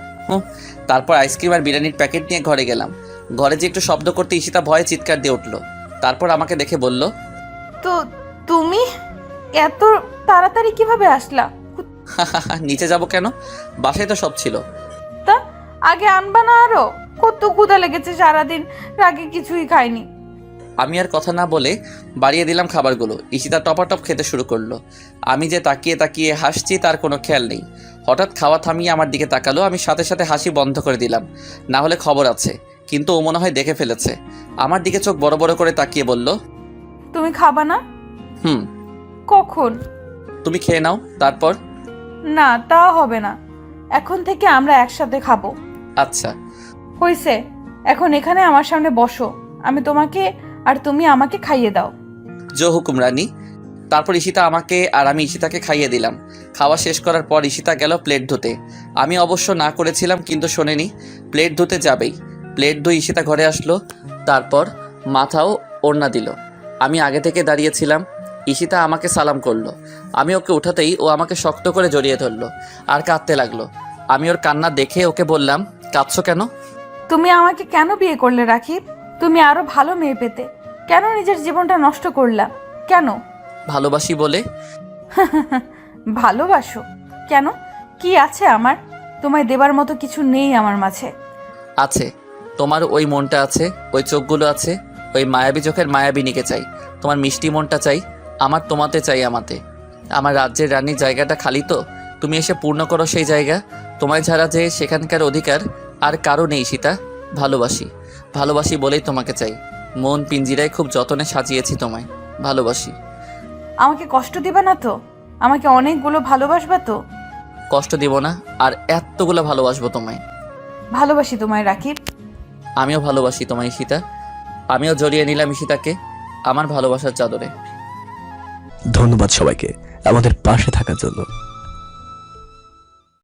তারপর আইসক্রিম আর বিরিয়ানির প্যাকেট নিয়ে ঘরে গেলাম। ঘরে যে একটু শব্দ করতে ঈশিতা ভয়ে চিৎকার দিয়ে উঠলো। তারপর আমাকে দেখে বলল, তো তুমি এত তাড়াতাড়ি কিভাবে আসলা? নিচে যাব কেন, বাসায় তো সব ছিল। তা আগে আনবা না? আরো কত ক্ষুধা লেগেছে, সারাদিন রাগে কিছুই খাইনি। আমি আর কথা না বলে বাড়িয়ে দিলাম খাবারগুলো। ঈশিতা টপাটপ খেতে শুরু করলো। আমি যে তাকিয়ে তাকিয়ে হাসছি তার কোনো খেয়াল নেই। হঠাৎ খাওয়া থামিয়ে আমার দিকে তাকালো। আমি সাথে সাথে হাসি বন্ধ করে দিলাম, না হলে খবর আছে। কিন্তু ও মনে হয় দেখে ফেলেছে। আমার দিকে চোখ বড় বড় করে তাকিয়ে বলল, তুমি খাবা না? কখন? তুমি খেয়ে নাও তারপর। না, তা হবে না, এখন থেকে আমরা একসাথে খাবো। আচ্ছা হইছে, এখন এখানে আমার সামনে বসো, আমি তোমাকে আর তুমি আমাকে খাইয়ে দাও। জো হুকুম রানী। তারপর ঈশিতা আমাকে আর আমি ঈশিতাকে খাইয়ে দিলাম। খাওয়া শেষ করার পর ঈশিতা গেল প্লেট ধুতে। আমি অবশ্য না করেছিলাম, কিন্তু শোনেনি, প্লেট ধুতে যাবেই। প্লেট ধুয়ে ঈশিতা ঘরে আসলো, তারপর মাথাও ওড়না দিল। আমি আগে থেকে দাঁড়িয়েছিলাম। ঈশিতা আমাকে সালাম করলো। আমি ওকে উঠাতেই ও আমাকে শক্ত করে জড়িয়ে ধরলো আর কাঁদতে লাগলো। আমি ওর কান্না দেখে ওকে বললাম, কাঁদছো কেন? তুমি আমাকে কেন বিয়ে করলে রাকিব? তুমি আরো ভালো মেয়ে পেতে, কেন নিজের জীবনটা নষ্ট করলা? কেন? ভালোবাসি বলে। ভালোবাসো কেন? কি আছে আমার? তোমায় দেবার মতো কিছু নেই আমার মাঝে। আছে, তোমার ওই মনটা আছে, ওই চোখগুলো আছে, ওই মায়াবী চোখের মায়াবিনীকে চাই। তোমার মিষ্টি মনটা চাই, আমার তোমাতে চাই। আমার রাজ্যের রানীর জায়গাটা খালি তো, তুমি এসে পূর্ণ করো সেই জায়গা। তোমায় ছাড়া যে সেখানকার অধিকার আর কারো নেই সীতা। ভালোবাসি বলেই তোমাকে চাই। মন পিঞ্জিরায় খুব যতনে সাজিয়েছি তোমায়। ভালোবাসি। আমাকে কষ্ট দিবা না তো? আমাকে অনেকগুলো ভালোবাসবা তো? কষ্ট দিব না, আর এতগুলো ভালোবাসবো তোমায়। ভালোবাসি তোমায় রাকিব। আমিও ভালোবাসি তোমায় সীতা। আমিও জড়িয়ে নিলাম ঈশিতাকে আমার ভালোবাসার চাদরে। ধন্যবাদ সবাইকে আমাদের পাশে থাকার জন্য।